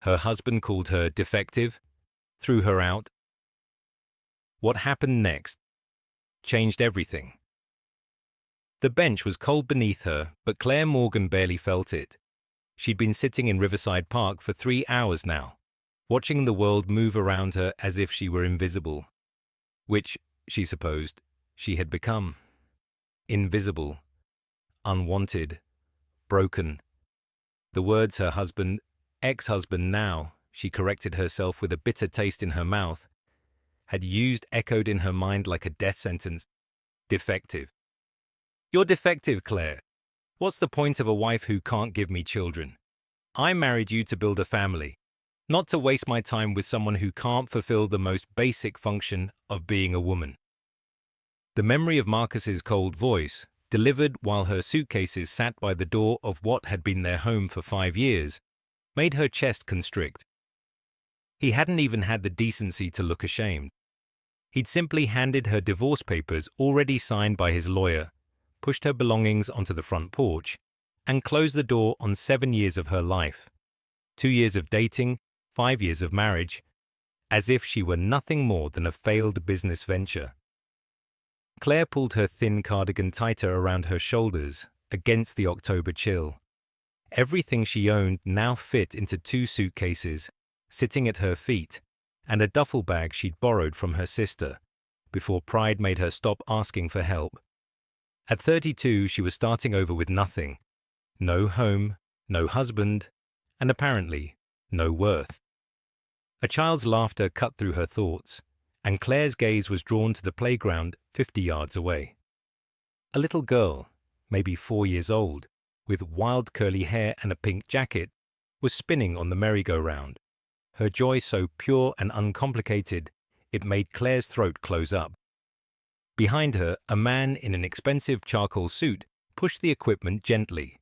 Her husband called her defective, threw her out. What happened next changed everything. The bench was cold beneath her, but Claire Morgan barely felt it. She'd been sitting in Riverside Park for 3 hours now, watching the world move around her as if she were invisible. Which, she supposed, she had become. Invisible, unwanted, broken. The words her husband, ex-husband now, she corrected herself with a bitter taste in her mouth, had used echoed in her mind like a death sentence. Defective. You're defective, Claire. What's the point of a wife who can't give me children? I married you to build a family, not to waste my time with someone who can't fulfill the most basic function of being a woman. The memory of Marcus's cold voice, delivered while her suitcases sat by the door of what had been their home for 5 years, made her chest constrict. He hadn't even had the decency to look ashamed. He'd simply handed her divorce papers already signed by his lawyer, pushed her belongings onto the front porch, and closed the door on 7 years of her life. 2 years of dating, 5 years of marriage, as if she were nothing more than a failed business venture. Claire pulled her thin cardigan tighter around her shoulders against the October chill. Everything she owned now fit into 2 suitcases, sitting at her feet, and a duffel bag she'd borrowed from her sister, before pride made her stop asking for help. At 32, she was starting over with nothing. No home, no husband, and apparently no worth. A child's laughter cut through her thoughts, and Claire's gaze was drawn to the playground 50 yards away. A little girl, maybe 4 years old, with wild curly hair and a pink jacket, was spinning on the merry-go-round, her joy so pure and uncomplicated it made Claire's throat close up. Behind her, a man in an expensive charcoal suit pushed the equipment gently,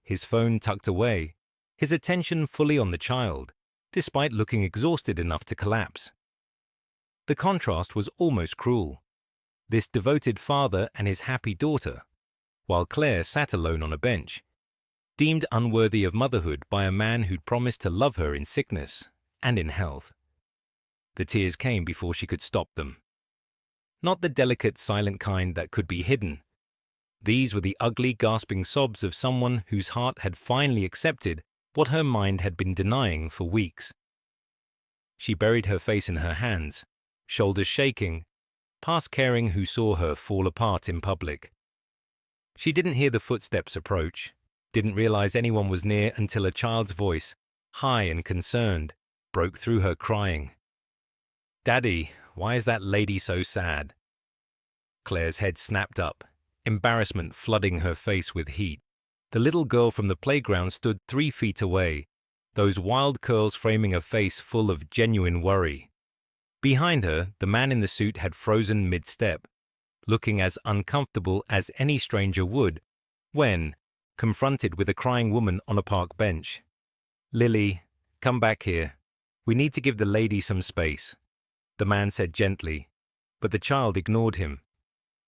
his phone tucked away, his attention fully on the child, despite looking exhausted enough to collapse. The contrast was almost cruel. This devoted father and his happy daughter, while Claire sat alone on a bench, deemed unworthy of motherhood by a man who'd promised to love her in sickness and in health. The tears came before she could stop them. Not the delicate, silent kind that could be hidden. These were the ugly, gasping sobs of someone whose heart had finally accepted what her mind had been denying for weeks. She buried her face in her hands, shoulders shaking, past caring who saw her fall apart in public. She didn't hear the footsteps approach, didn't realize anyone was near until a child's voice, high and concerned, broke through her crying. "Daddy, why is that lady so sad?" Claire's head snapped up, embarrassment flooding her face with heat. The little girl from the playground stood 3 feet away, those wild curls framing a face full of genuine worry. Behind her, the man in the suit had frozen mid-step, looking as uncomfortable as any stranger would when confronted with a crying woman on a park bench. "Lily, come back here. We need to give the lady some space," the man said gently, but the child ignored him.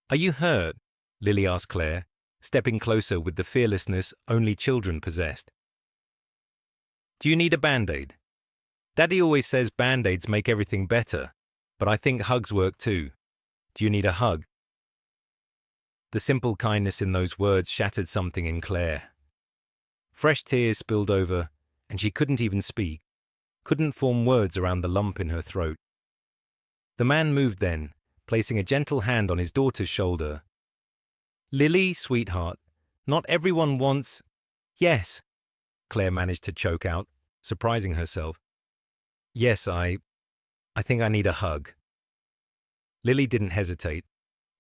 "Are you hurt?" Lily asked Claire, stepping closer with the fearlessness only children possessed. "Do you need a Band-Aid? Daddy always says Band-Aids make everything better, but I think hugs work too. Do you need a hug?" The simple kindness in those words shattered something in Claire. Fresh tears spilled over, and she couldn't even speak, couldn't form words around the lump in her throat. The man moved then, placing a gentle hand on his daughter's shoulder. "Lily, sweetheart, not everyone wants—" "Yes," Claire managed to choke out, surprising herself. "Yes, I think I need a hug." Lily didn't hesitate.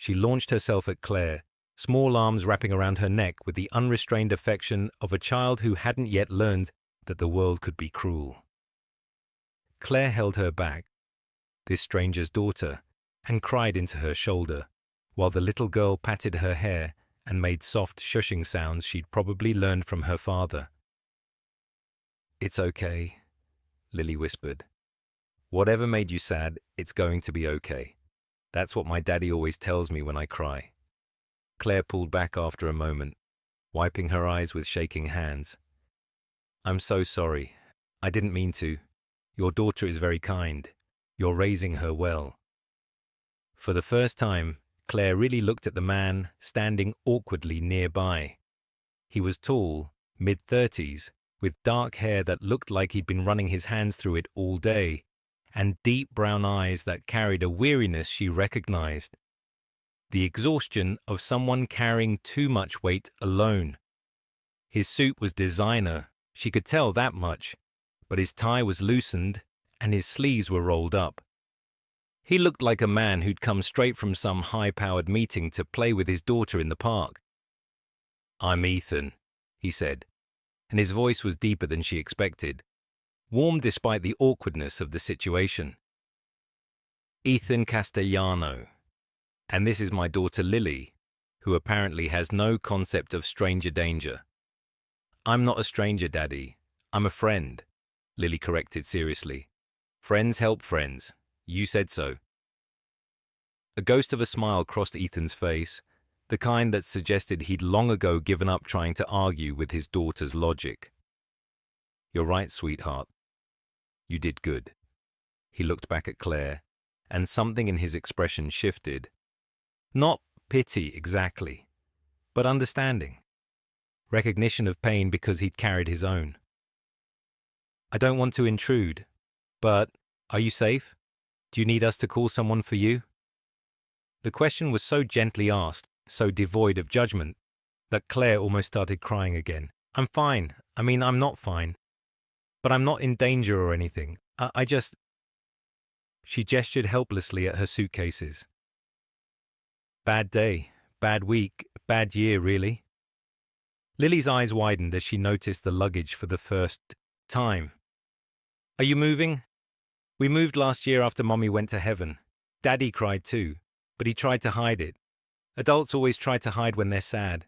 She launched herself at Claire, small arms wrapping around her neck with the unrestrained affection of a child who hadn't yet learned that the world could be cruel. Claire held her back, this stranger's daughter, and cried into her shoulder, while the little girl patted her hair and made soft shushing sounds she'd probably learned from her father. "It's okay," Lily whispered. "Whatever made you sad, it's going to be okay. That's what my daddy always tells me when I cry." Claire pulled back after a moment, wiping her eyes with shaking hands. "I'm so sorry. I didn't mean to. Your daughter is very kind. You're raising her well. For the first time, Claire really looked at the man standing awkwardly nearby. He was tall, mid-30s, with dark hair that looked like he'd been running his hands through it all day, and deep brown eyes that carried a weariness she recognized. The exhaustion of someone carrying too much weight alone. His suit was designer, she could tell that much, but his tie was loosened and his sleeves were rolled up. He looked like a man who'd come straight from some high-powered meeting to play with his daughter in the park. "I'm Ethan," he said, and his voice was deeper than she expected, warm despite the awkwardness of the situation. "Ethan Castellano, and this is my daughter Lily, who apparently has no concept of stranger danger." "I'm not a stranger, Daddy. I'm a friend," Lily corrected seriously. "Friends help friends. You said so." A ghost of a smile crossed Ethan's face, the kind that suggested he'd long ago given up trying to argue with his daughter's logic. "You're right, sweetheart. You did good." He looked back at Claire, and something in his expression shifted. Not pity exactly, but understanding. Recognition of pain because he'd carried his own. "I don't want to intrude, but are you safe? Do you need us to call someone for you?" The question was so gently asked, so devoid of judgment, that Claire almost started crying again. "I'm fine. I'm not fine. But I'm not in danger or anything. I just—" She gestured helplessly at her suitcases. "Bad day, bad week, bad year, really." Lily's eyes widened as she noticed the luggage for the first time. "Are you moving?" "We moved last year after Mommy went to heaven. Daddy cried too, but he tried to hide it. Adults always try to hide when they're sad."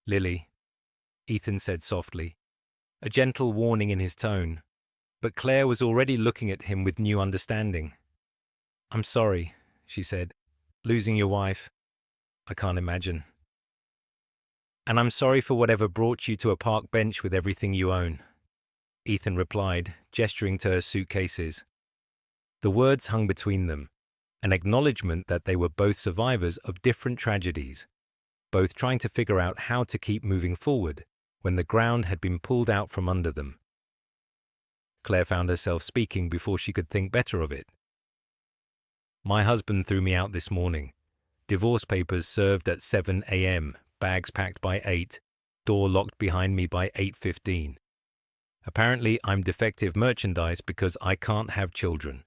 "Lily," Ethan said softly, a gentle warning in his tone, but Claire was already looking at him with new understanding. "I'm sorry," she said. "Losing your wife, I can't imagine. And I'm sorry for whatever brought you to a park bench with everything you own," Ethan replied, gesturing to her suitcases. The words hung between them, an acknowledgement that they were both survivors of different tragedies, both trying to figure out how to keep moving forward when the ground had been pulled out from under them. Claire found herself speaking before she could think better of it. "My husband threw me out this morning. Divorce papers served at 7 a.m., bags packed by 8, door locked behind me by 8:15. Apparently I'm defective merchandise because I can't have children."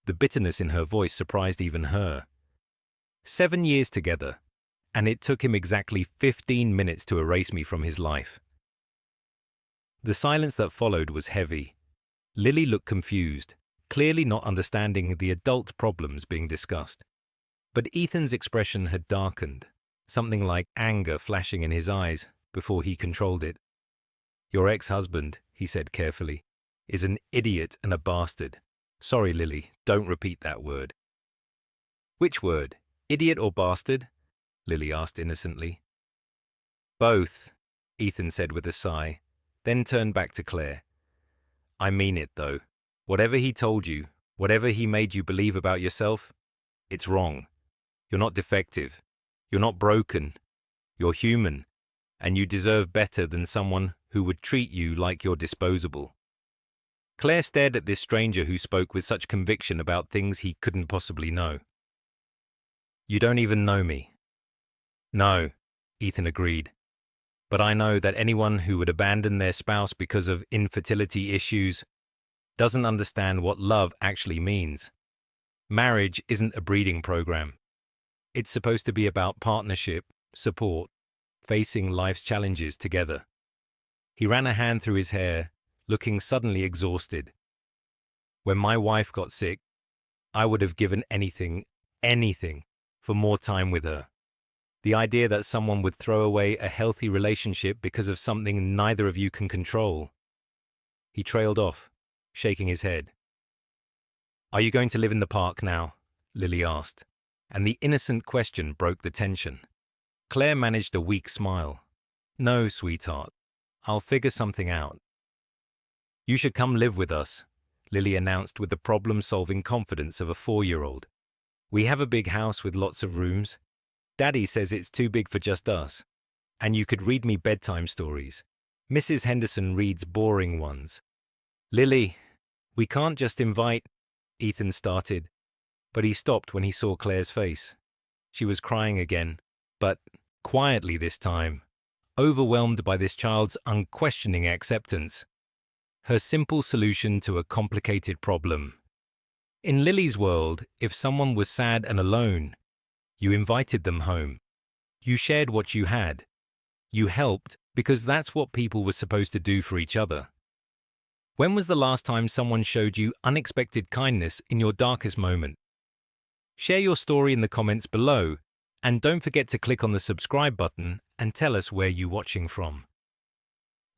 The bitterness in her voice surprised even her. 7 years together, and it took him exactly 15 minutes to erase me from his life. The silence that followed was heavy. Lily looked confused, clearly not understanding the adult problems being discussed. But Ethan's expression had darkened, something like anger flashing in his eyes before he controlled it. "Your ex-husband," he said carefully, "is an idiot and a bastard. Sorry, Lily, don't repeat that word." "Which word? Idiot or bastard?" Lily asked innocently. "Both," Ethan said with a sigh, then turned back to Claire. "I mean it, though. Whatever he told you, whatever he made you believe about yourself, it's wrong. You're not defective. You're not broken. You're human, and you deserve better than someone who would treat you like you're disposable." Claire stared at this stranger who spoke with such conviction about things he couldn't possibly know. "You don't even know me." "No," Ethan agreed. "But I know that anyone who would abandon their spouse because of infertility issues doesn't understand what love actually means. Marriage isn't a breeding program. It's supposed to be about partnership, support, facing life's challenges together." He ran a hand through his hair, looking suddenly exhausted. "When my wife got sick, I would have given anything, for more time with her. The idea that someone would throw away a healthy relationship because of something neither of you can control." He trailed off, shaking his head. "Are you going to live in the park now?" Lily asked, and the innocent question broke the tension. Claire managed a weak smile. "No, sweetheart. I'll figure something out." You should come live with us, Lily announced with the problem-solving confidence of a 4-year-old. We have a big house with lots of rooms. Daddy says it's too big for just us. And you could read me bedtime stories. Mrs. Henderson reads boring ones. Lily, we can't just invite, Ethan started, but he stopped when he saw Claire's face. She was crying again, but quietly this time, overwhelmed by this child's unquestioning acceptance. Her simple solution to a complicated problem. In Lily's world, if someone was sad and alone, you invited them home. You shared what you had. You helped because that's what people were supposed to do for each other. When was the last time someone showed you unexpected kindness in your darkest moment? Share your story in the comments below, and don't forget to click on the subscribe button and tell us where you're watching from.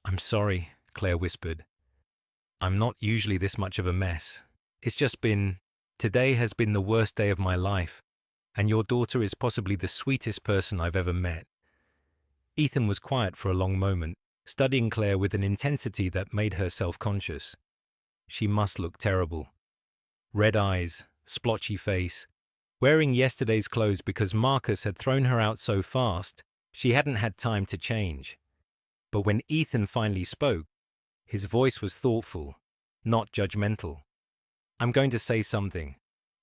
I'm sorry, Claire whispered. I'm not usually this much of a mess. It's just today has been the worst day of my life, and your daughter is possibly the sweetest person I've ever met. Ethan was quiet for a long moment, studying Claire with an intensity that made her self-conscious. She must look terrible. Red eyes, splotchy face, wearing yesterday's clothes because Marcus had thrown her out so fast, she hadn't had time to change. But when Ethan finally spoke, his voice was thoughtful, not judgmental. I'm going to say something,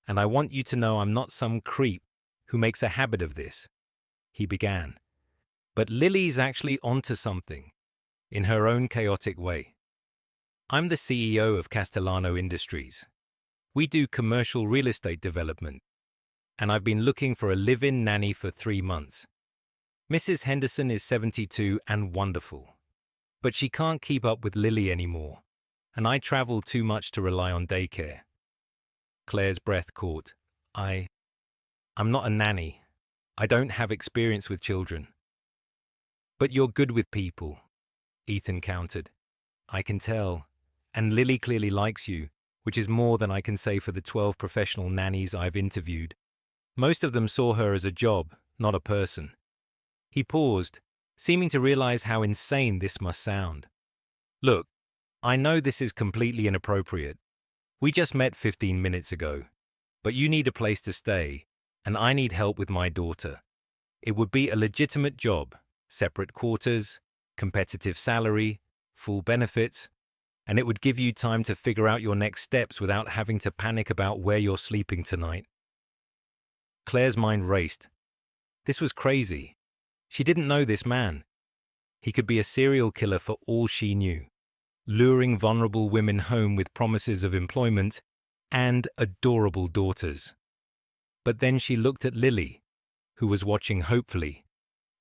and I want you to know I'm not some creep who makes a habit of this, he began. But Lily's actually onto something, in her own chaotic way. I'm the CEO of Castellano Industries. We do commercial real estate development, and I've been looking for a live-in nanny for 3 months. Mrs. Henderson is 72 and wonderful, but she can't keep up with Lily anymore, and I travel too much to rely on daycare. Claire's breath caught. I'm not a nanny. I don't have experience with children. But you're good with people, Ethan countered. I can tell, and Lily clearly likes you, which is more than I can say for the 12 professional nannies I've interviewed. Most of them saw her as a job, not a person. He paused, seeming to realize how insane this must sound. Look, I know this is completely inappropriate. We just met 15 minutes ago, but you need a place to stay, and I need help with my daughter. It would be a legitimate job, separate quarters, competitive salary, full benefits, and it would give you time to figure out your next steps without having to panic about where you're sleeping tonight. Claire's mind raced. This was crazy. She didn't know this man. He could be a serial killer for all she knew, luring vulnerable women home with promises of employment and adorable daughters. But then she looked at Lily, who was watching hopefully,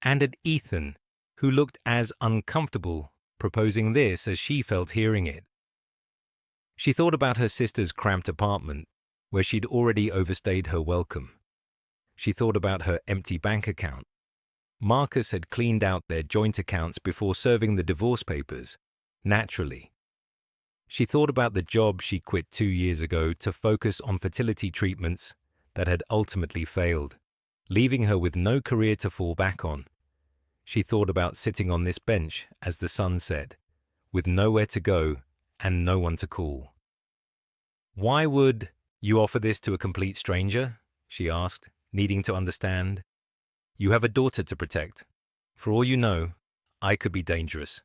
and at Ethan, who looked as uncomfortable proposing this as she felt hearing it. She thought about her sister's cramped apartment, where she'd already overstayed her welcome. She thought about her empty bank account. Marcus had cleaned out their joint accounts before serving the divorce papers, naturally. She thought about the job she quit 2 years ago to focus on fertility treatments that had ultimately failed, leaving her with no career to fall back on. She thought about sitting on this bench as the sun set, with nowhere to go and no one to call. Why would you offer this to a complete stranger? She asked, needing to understand. You have a daughter to protect. For all you know, I could be dangerous.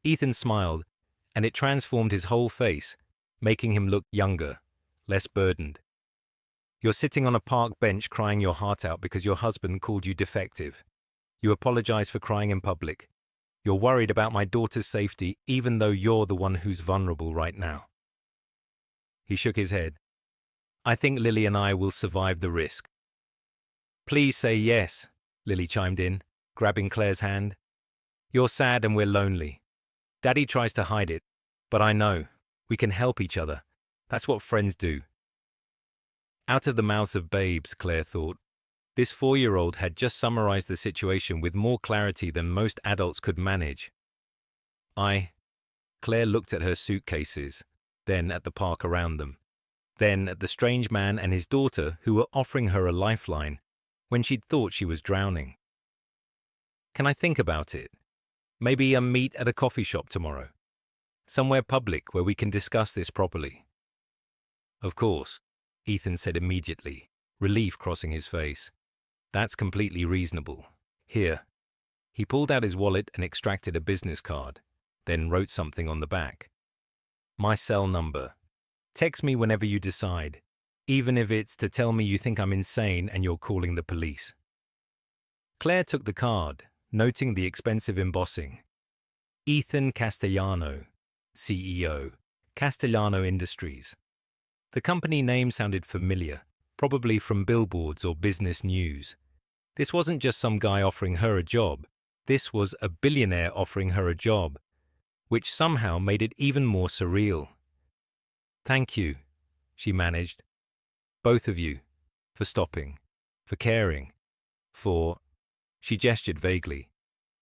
Ethan smiled, and it transformed his whole face, making him look younger, less burdened. You're sitting on a park bench crying your heart out because your husband called you defective. You apologize for crying in public. You're worried about my daughter's safety even though you're the one who's vulnerable right now. He shook his head. I think Lily and I will survive the risk. Please say yes, Lily chimed in, grabbing Claire's hand. You're sad and we're lonely. Daddy tries to hide it, but I know. We can help each other. That's what friends do. Out of the mouths of babes, Claire thought. This 4-year-old had just summarized the situation with more clarity than most adults could manage. Claire looked at her suitcases, then at the park around them, then at the strange man and his daughter who were offering her a lifeline when she'd thought she was drowning. Can I think about it? Maybe meet at a coffee shop tomorrow. Somewhere public where we can discuss this properly. Of course, Ethan said immediately, relief crossing his face. That's completely reasonable. Here. He pulled out his wallet and extracted a business card, then wrote something on the back. My cell number. Text me whenever you decide, even if it's to tell me you think I'm insane and you're calling the police. Claire took the card, noting the expensive embossing. Ethan Castellano, CEO, Castellano Industries. The company name sounded familiar, probably from billboards or business news. This wasn't just some guy offering her a job. This was a billionaire offering her a job, which somehow made it even more surreal. Thank you, she managed. Both of you, for stopping, for caring, for, she gestured vaguely,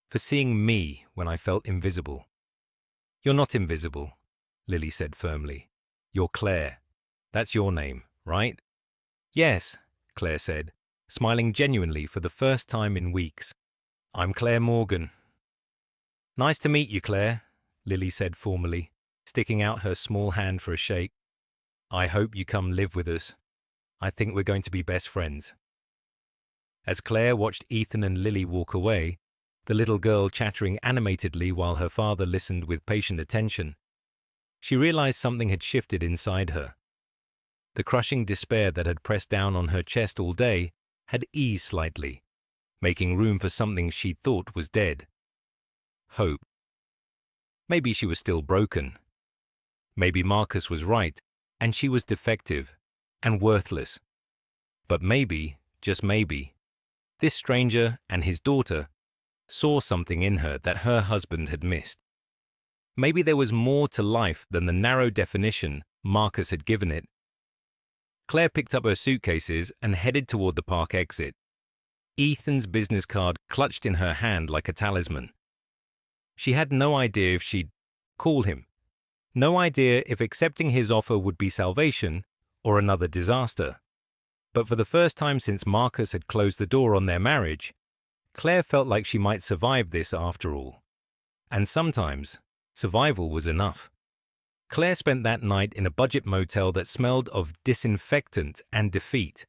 for seeing me when I felt invisible. You're not invisible, Lily said firmly. You're Claire. That's your name, right? Yes, Claire said, smiling genuinely for the first time in weeks. I'm Claire Morgan. Nice to meet you, Claire, Lily said formally, sticking out her small hand for a shake. I hope you come live with us. I think we're going to be best friends. As Claire watched Ethan and Lily walk away, the little girl chattering animatedly while her father listened with patient attention, she realized something had shifted inside her. The crushing despair that had pressed down on her chest all day had eased slightly, making room for something she thought was dead. Hope. Maybe she was still broken. Maybe Marcus was right, and she was defective and worthless. But maybe, just maybe, this stranger and his daughter saw something in her that her husband had missed. Maybe there was more to life than the narrow definition Marcus had given it. Claire picked up her suitcases and headed toward the park exit, Ethan's business card clutched in her hand like a talisman. She had no idea if she'd call him, no idea if accepting his offer would be salvation or another disaster. But for the first time since Marcus had closed the door on their marriage, Claire felt like she might survive this after all. And sometimes, survival was enough. Claire spent that night in a budget motel that smelled of disinfectant and defeat,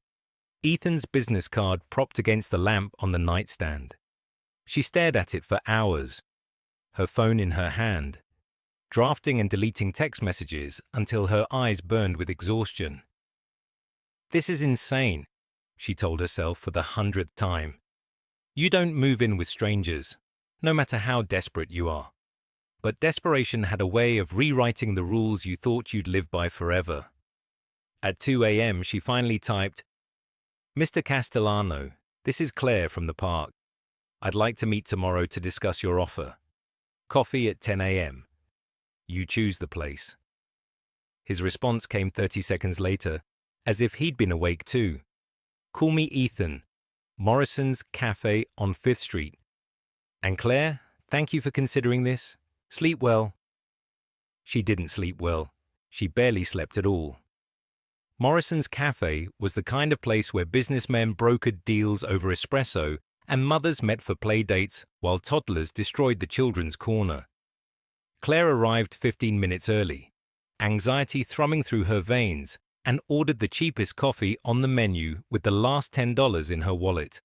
Ethan's business card propped against the lamp on the nightstand. She stared at it for hours, her phone in her hand, drafting and deleting text messages until her eyes burned with exhaustion. This is insane, she told herself for the 100th time. You don't move in with strangers, no matter how desperate you are. But desperation had a way of rewriting the rules you thought you'd live by forever. At 2 a.m. she finally typed, Mr. Castellano, this is Claire from the park. I'd like to meet tomorrow to discuss your offer. Coffee at 10 a.m. You choose the place. His response came 30 seconds later, as if he'd been awake too. Call me Ethan, Morrison's Cafe on 5th Street. And Claire, thank you for considering this. Sleep well. She didn't sleep well. She barely slept at all. Morrison's Cafe was the kind of place where businessmen brokered deals over espresso and mothers met for play dates while toddlers destroyed the children's corner. Claire arrived 15 minutes early, anxiety thrumming through her veins, and ordered the cheapest coffee on the menu with the last $10 in her wallet.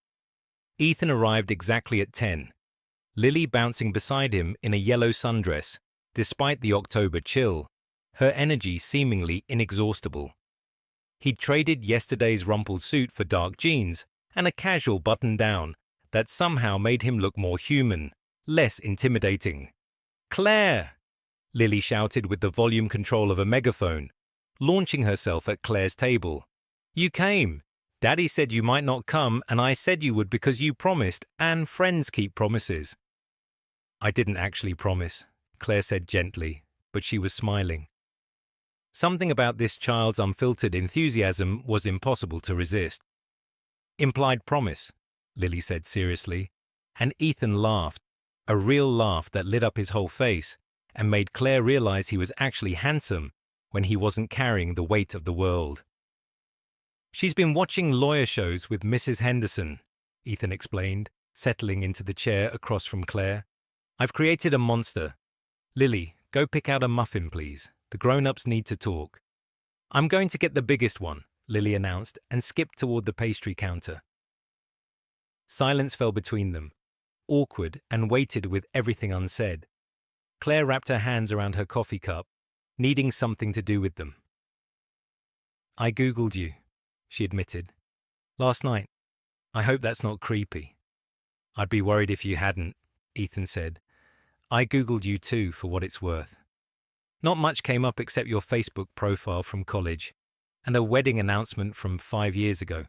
Ethan arrived exactly at 10, Lily bouncing beside him in a yellow sundress, despite the October chill, her energy seemingly inexhaustible. He'd traded yesterday's rumpled suit for dark jeans and a casual button-down that somehow made him look more human, less intimidating. Claire! Lily shouted with the volume control of a megaphone, launching herself at Claire's table. You came! Daddy said you might not come, and I said you would because you promised, and friends keep promises. I didn't actually promise, Claire said gently, but she was smiling. Something about this child's unfiltered enthusiasm was impossible to resist. Implied promise, Lily said seriously, and Ethan laughed, a real laugh that lit up his whole face and made Claire realize he was actually handsome when he wasn't carrying the weight of the world. She's been watching lawyer shows with Mrs. Henderson, Ethan explained, settling into the chair across from Claire. I've created a monster. Lily, Go pick out a muffin, please. The grown-ups need to talk. I'm going to get the biggest one, Lily announced and skipped toward the pastry counter. Silence fell between them, awkward and weighted with everything unsaid. Claire wrapped her hands around her coffee cup, needing something to do with them. I Googled you, she admitted. Last night. I hope that's not creepy. I'd be worried if you hadn't, Ethan said. I Googled you too, for what it's worth. Not much came up except your Facebook profile from college and a wedding announcement from 5 years ago.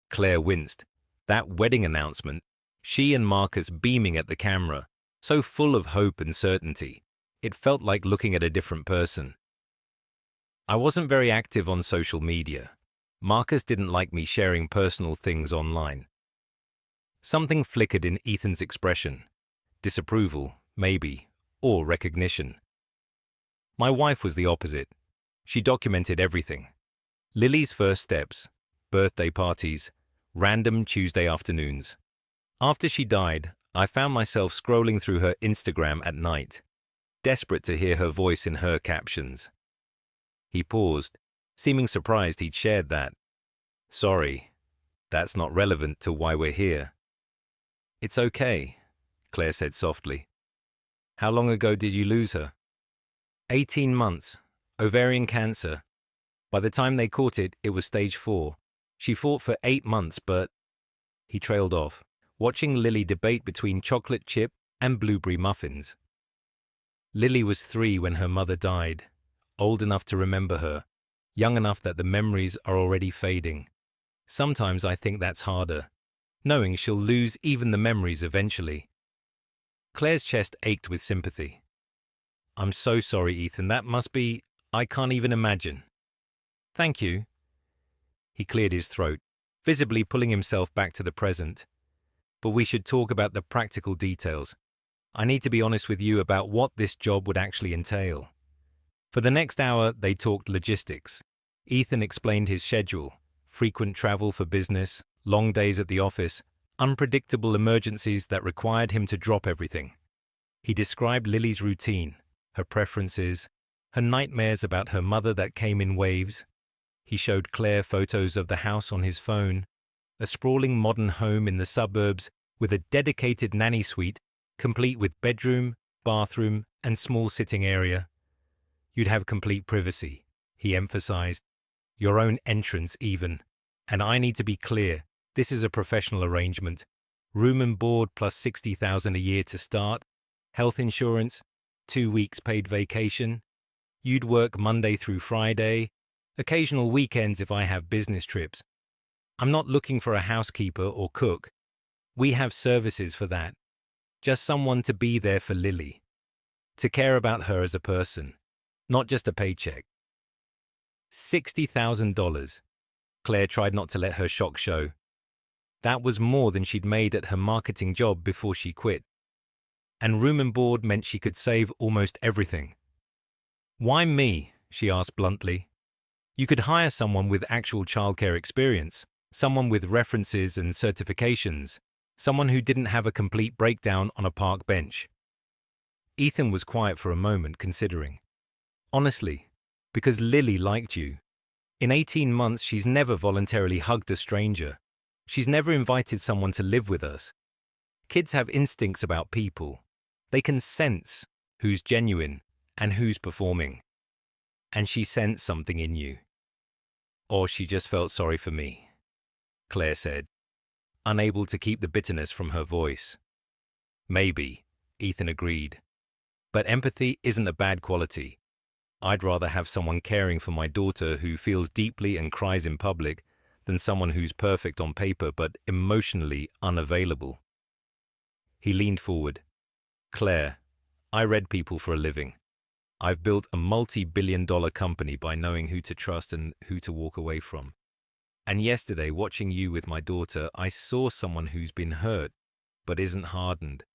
Claire winced. That wedding announcement, she and Marcus beaming at the camera, so full of hope and certainty. It felt like looking at a different person. I wasn't very active on social media. Marcus didn't like me sharing personal things online. Something flickered in Ethan's expression. Disapproval, maybe, or recognition. My wife was the opposite. She documented everything. Lily's first steps, birthday parties, random Tuesday afternoons. After she died, I found myself scrolling through her Instagram at night, desperate to hear her voice in her captions. He paused, seeming surprised he'd shared that. Sorry, that's not relevant to why we're here. It's okay, Claire said softly. How long ago did you lose her? 18 months, ovarian cancer. By the time they caught it, it was stage 4. She fought for 8 months, but... He trailed off, watching Lily debate between chocolate chip and blueberry muffins. Lily was 3 when her mother died, old enough to remember her, young enough that the memories are already fading. Sometimes I think that's harder, knowing she'll lose even the memories eventually. Claire's chest ached with sympathy. I'm so sorry, Ethan. That must be... I can't even imagine. Thank you. He cleared his throat, visibly pulling himself back to the present. But we should talk about the practical details. I need to be honest with you about what this job would actually entail. For the next hour, they talked logistics. Ethan explained his schedule, frequent travel for business, long days at the office, unpredictable emergencies that required him to drop everything. He described Lily's routine, her preferences, her nightmares about her mother that came in waves. He showed Claire photos of the house on his phone, a sprawling modern home in the suburbs with a dedicated nanny suite, complete with bedroom, bathroom, and small sitting area. You'd have complete privacy, he emphasized, your own entrance even. And I need to be clear, this is a professional arrangement. Room and board plus $60,000 a year to start, health insurance, 2 weeks paid vacation. You'd work Monday through Friday, occasional weekends if I have business trips. I'm not looking for a housekeeper or cook. We have services for that. Just someone to be there for Lily. To care about her as a person, not just a paycheck. $60,000. Claire tried not to let her shock show. That was more than she'd made at her marketing job before she quit. And room and board meant she could save almost everything. Why me? She asked bluntly. You could hire someone with actual childcare experience, someone with references and certifications, someone who didn't have a complete breakdown on a park bench. Ethan was quiet for a moment, considering. Honestly, because Lily liked you. In 18 months, she's never voluntarily hugged a stranger. She's never invited someone to live with us. Kids have instincts about people. They can sense who's genuine and who's performing. And she sensed something in you. Or she just felt sorry for me, Claire said, unable to keep the bitterness from her voice. Maybe, Ethan agreed. But empathy isn't a bad quality. I'd rather have someone caring for my daughter who feels deeply and cries in public than someone who's perfect on paper but emotionally unavailable. He leaned forward. Claire, I read people for a living. I've built a multi-billion-dollar company by knowing who to trust and who to walk away from. And yesterday, watching you with my daughter, I saw someone who's been hurt but isn't hardened.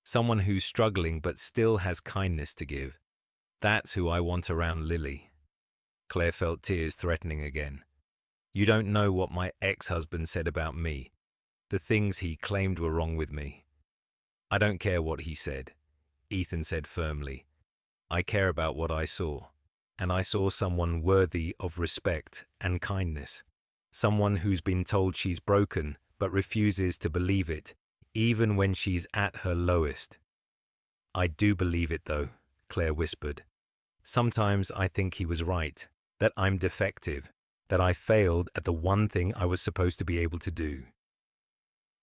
Someone who's struggling but still has kindness to give. That's who I want around Lily. Claire felt tears threatening again. You don't know what my ex-husband said about me, the things he claimed were wrong with me. I don't care what he said, Ethan said firmly. I care about what I saw, and I saw someone worthy of respect and kindness. Someone who's been told she's broken but refuses to believe it, even when she's at her lowest. I do believe it, though, Claire whispered. Sometimes I think he was right, that I'm defective, that I failed at the one thing I was supposed to be able to do.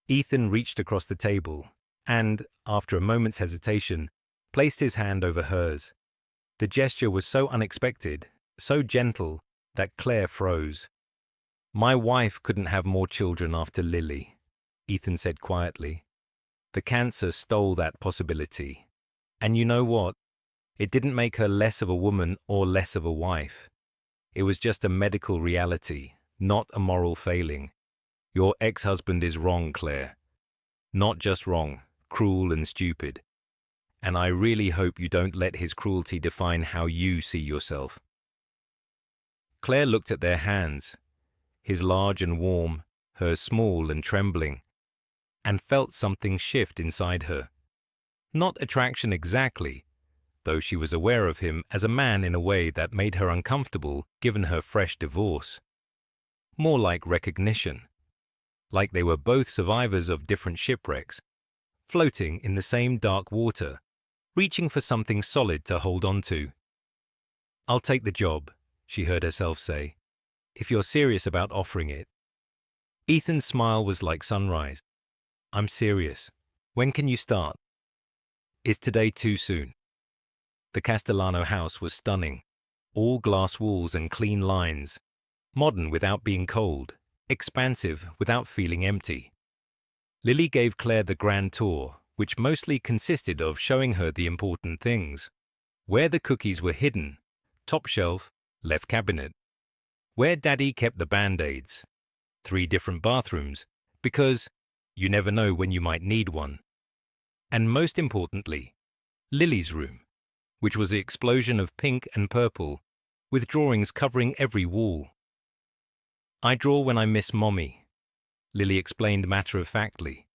Ethan reached across the table and, after a moment's hesitation, placed his hand over hers. The gesture was so unexpected, so gentle, that Claire froze. My wife couldn't have more children after Lily, Ethan said quietly. The cancer stole that possibility. And you know what? It didn't make her less of a woman or less of a wife. It was just a medical reality, not a moral failing. Your ex-husband is wrong, Claire. Not just wrong, cruel and stupid. And I really hope you don't let his cruelty define how you see yourself. Claire looked at their hands, his large and warm, hers small and trembling, and felt something shift inside her. Not attraction exactly, though she was aware of him as a man in a way that made her uncomfortable given her fresh divorce. More like recognition. Like they were both survivors of different shipwrecks, floating in the same dark water, reaching for something solid to hold on to. I'll take the job, she heard herself say, if you're serious about offering it. Ethan's smile was like sunrise. I'm serious. When can you start? Is today too soon? The Castellano house was stunning. All glass walls and clean lines. Modern without being cold. Expansive without feeling empty. Lily gave Claire the grand tour, which mostly consisted of showing her the important things. Where the cookies were hidden, top shelf, left cabinet. Where Daddy kept the Band-Aids. 3 different bathrooms, because you never know when you might need one. And most importantly, Lily's room, which was the explosion of pink and purple, with drawings covering every wall. I draw when I miss Mommy, Lily explained matter-of-factly,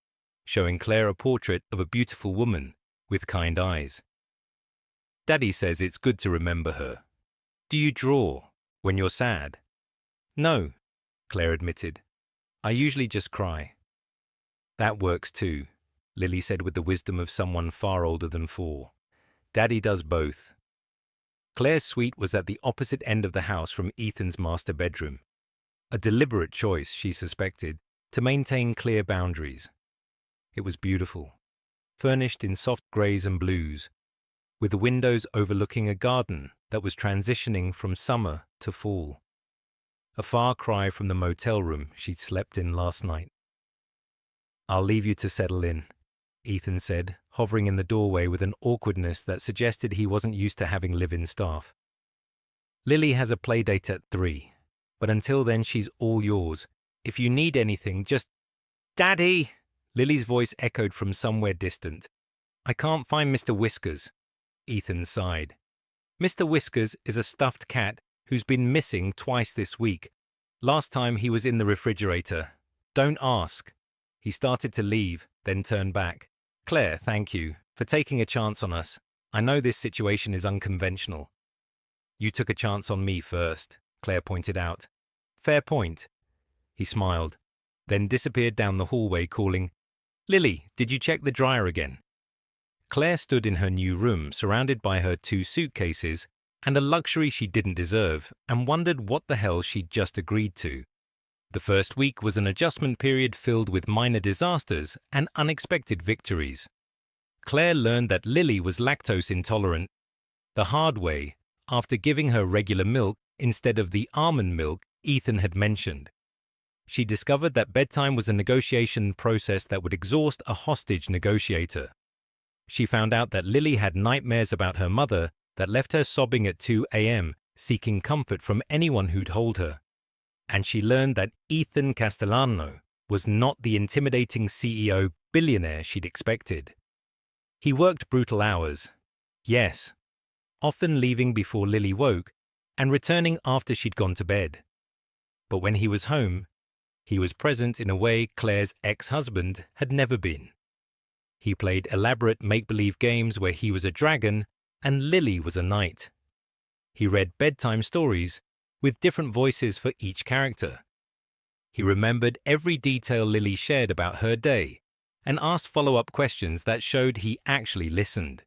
showing Claire a portrait of a beautiful woman with kind eyes. Daddy says it's good to remember her. Do you draw when you're sad? No, Claire admitted. I usually just cry. That works too, Lily said with the wisdom of someone far older than 4. Daddy does both. Claire's suite was at the opposite end of the house from Ethan's master bedroom. A deliberate choice, she suspected, to maintain clear boundaries. It was beautiful, furnished in soft greys and blues, with the windows overlooking a garden that was transitioning from summer to fall. A far cry from the motel room she'd slept in last night. I'll leave you to settle in, Ethan said, hovering in the doorway with an awkwardness that suggested he wasn't used to having live-in staff. Lily has a playdate at 3, but until then she's all yours. If you need anything, just... Daddy! Lily's voice echoed from somewhere distant. I can't find Mr. Whiskers. Ethan sighed. Mr. Whiskers is a stuffed cat who's been missing twice this week. Last time he was in the refrigerator. Don't ask. He started to leave, then turned back. Claire, thank you for taking a chance on us. I know this situation is unconventional. You took a chance on me first, Claire pointed out. Fair point. He smiled, then disappeared down the hallway calling, Lily, did you check the dryer again? Claire stood in her new room surrounded by her 2 suitcases and a luxury she didn't deserve and wondered what the hell she'd just agreed to. The first week was an adjustment period filled with minor disasters and unexpected victories. Claire learned that Lily was lactose intolerant the hard way after giving her regular milk instead of the almond milk Ethan had mentioned. She discovered that bedtime was a negotiation process that would exhaust a hostage negotiator. She found out that Lily had nightmares about her mother that left her sobbing at 2 a.m., seeking comfort from anyone who'd hold her. And she learned that Ethan Castellano was not the intimidating CEO billionaire she'd expected. He worked brutal hours, yes, often leaving before Lily woke and returning after she'd gone to bed. But when he was home, he was present in a way Claire's ex-husband had never been. He played elaborate make-believe games where he was a dragon and Lily was a knight. He read bedtime stories with different voices for each character. He remembered every detail Lily shared about her day and asked follow-up questions that showed he actually listened.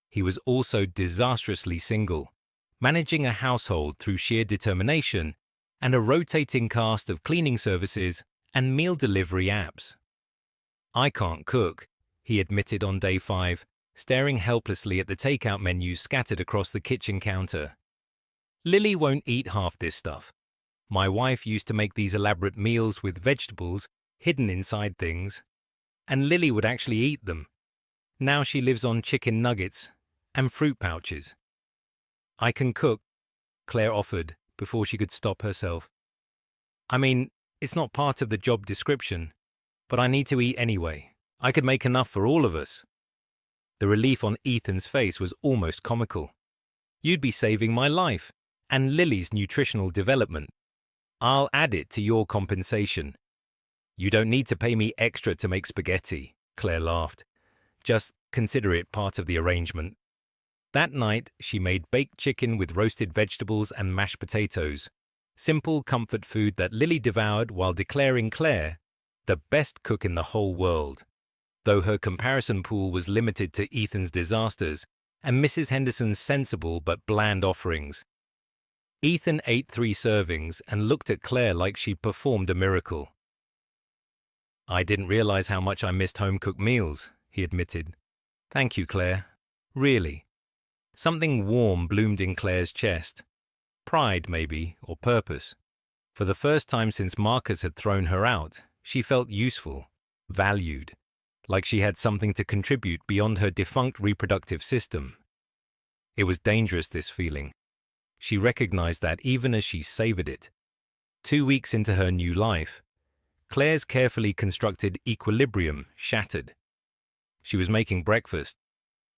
He was also disastrously single, managing a household through sheer determination and a rotating cast of cleaning services and meal delivery apps. "I can't cook," he admitted on day 5, staring helplessly at the takeout menus scattered across the kitchen counter. "Lily won't eat half this stuff. My wife used to make these elaborate meals with vegetables hidden inside things, and Lily would actually eat them. Now she lives on chicken nuggets and fruit pouches." "I can cook," Claire offered before she could stop herself. "I mean, it's not part of the job description, but I need to eat anyway. I could make enough for all of us." The relief on Ethan's face was almost comical. "You'd be saving my life and Lily's nutritional development. I'll add it to your compensation." "You don't need to pay me extra to make spaghetti," Claire laughed. "Just consider it part of the arrangement." That night, she made baked chicken with roasted vegetables and mashed potatoes, simple comfort food that Lily devoured while declaring Claire the best cook in the whole world, though her comparison pool was limited to Ethan's disasters and Mrs. Henderson's sensible but bland offerings. Ethan ate 3 servings and looked at Claire like she'd performed a miracle. "I didn't realize how much I missed home-cooked meals," he admitted. "Thank you, Claire. Really." Something warm bloomed in Claire's chest. Pride, maybe, or purpose. For the first time since Marcus had thrown her out, she felt useful, valued, like she had something to contribute beyond her defunct reproductive system. It was dangerous, this feeling. She recognized that even as she savored it. 2 weeks into her new life, Claire's carefully constructed equilibrium shattered. She was making breakfast,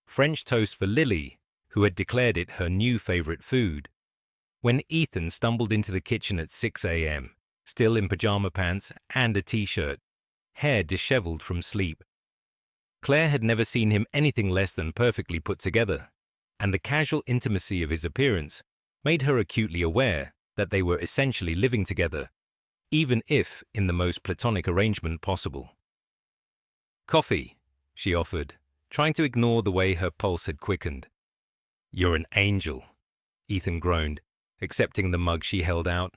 French toast for Lily, who had declared it her new favorite food, when Ethan stumbled into the kitchen at 6 a.m., still in pajama pants and a t-shirt, hair disheveled from sleep. Claire had never seen him anything less than perfectly put together, and the casual intimacy of his appearance made her acutely aware that they were essentially living together, even if in the most platonic arrangement possible. "Coffee," she offered, trying to ignore the way her pulse had quickened. "You're an angel," Ethan groaned, accepting the mug she held out.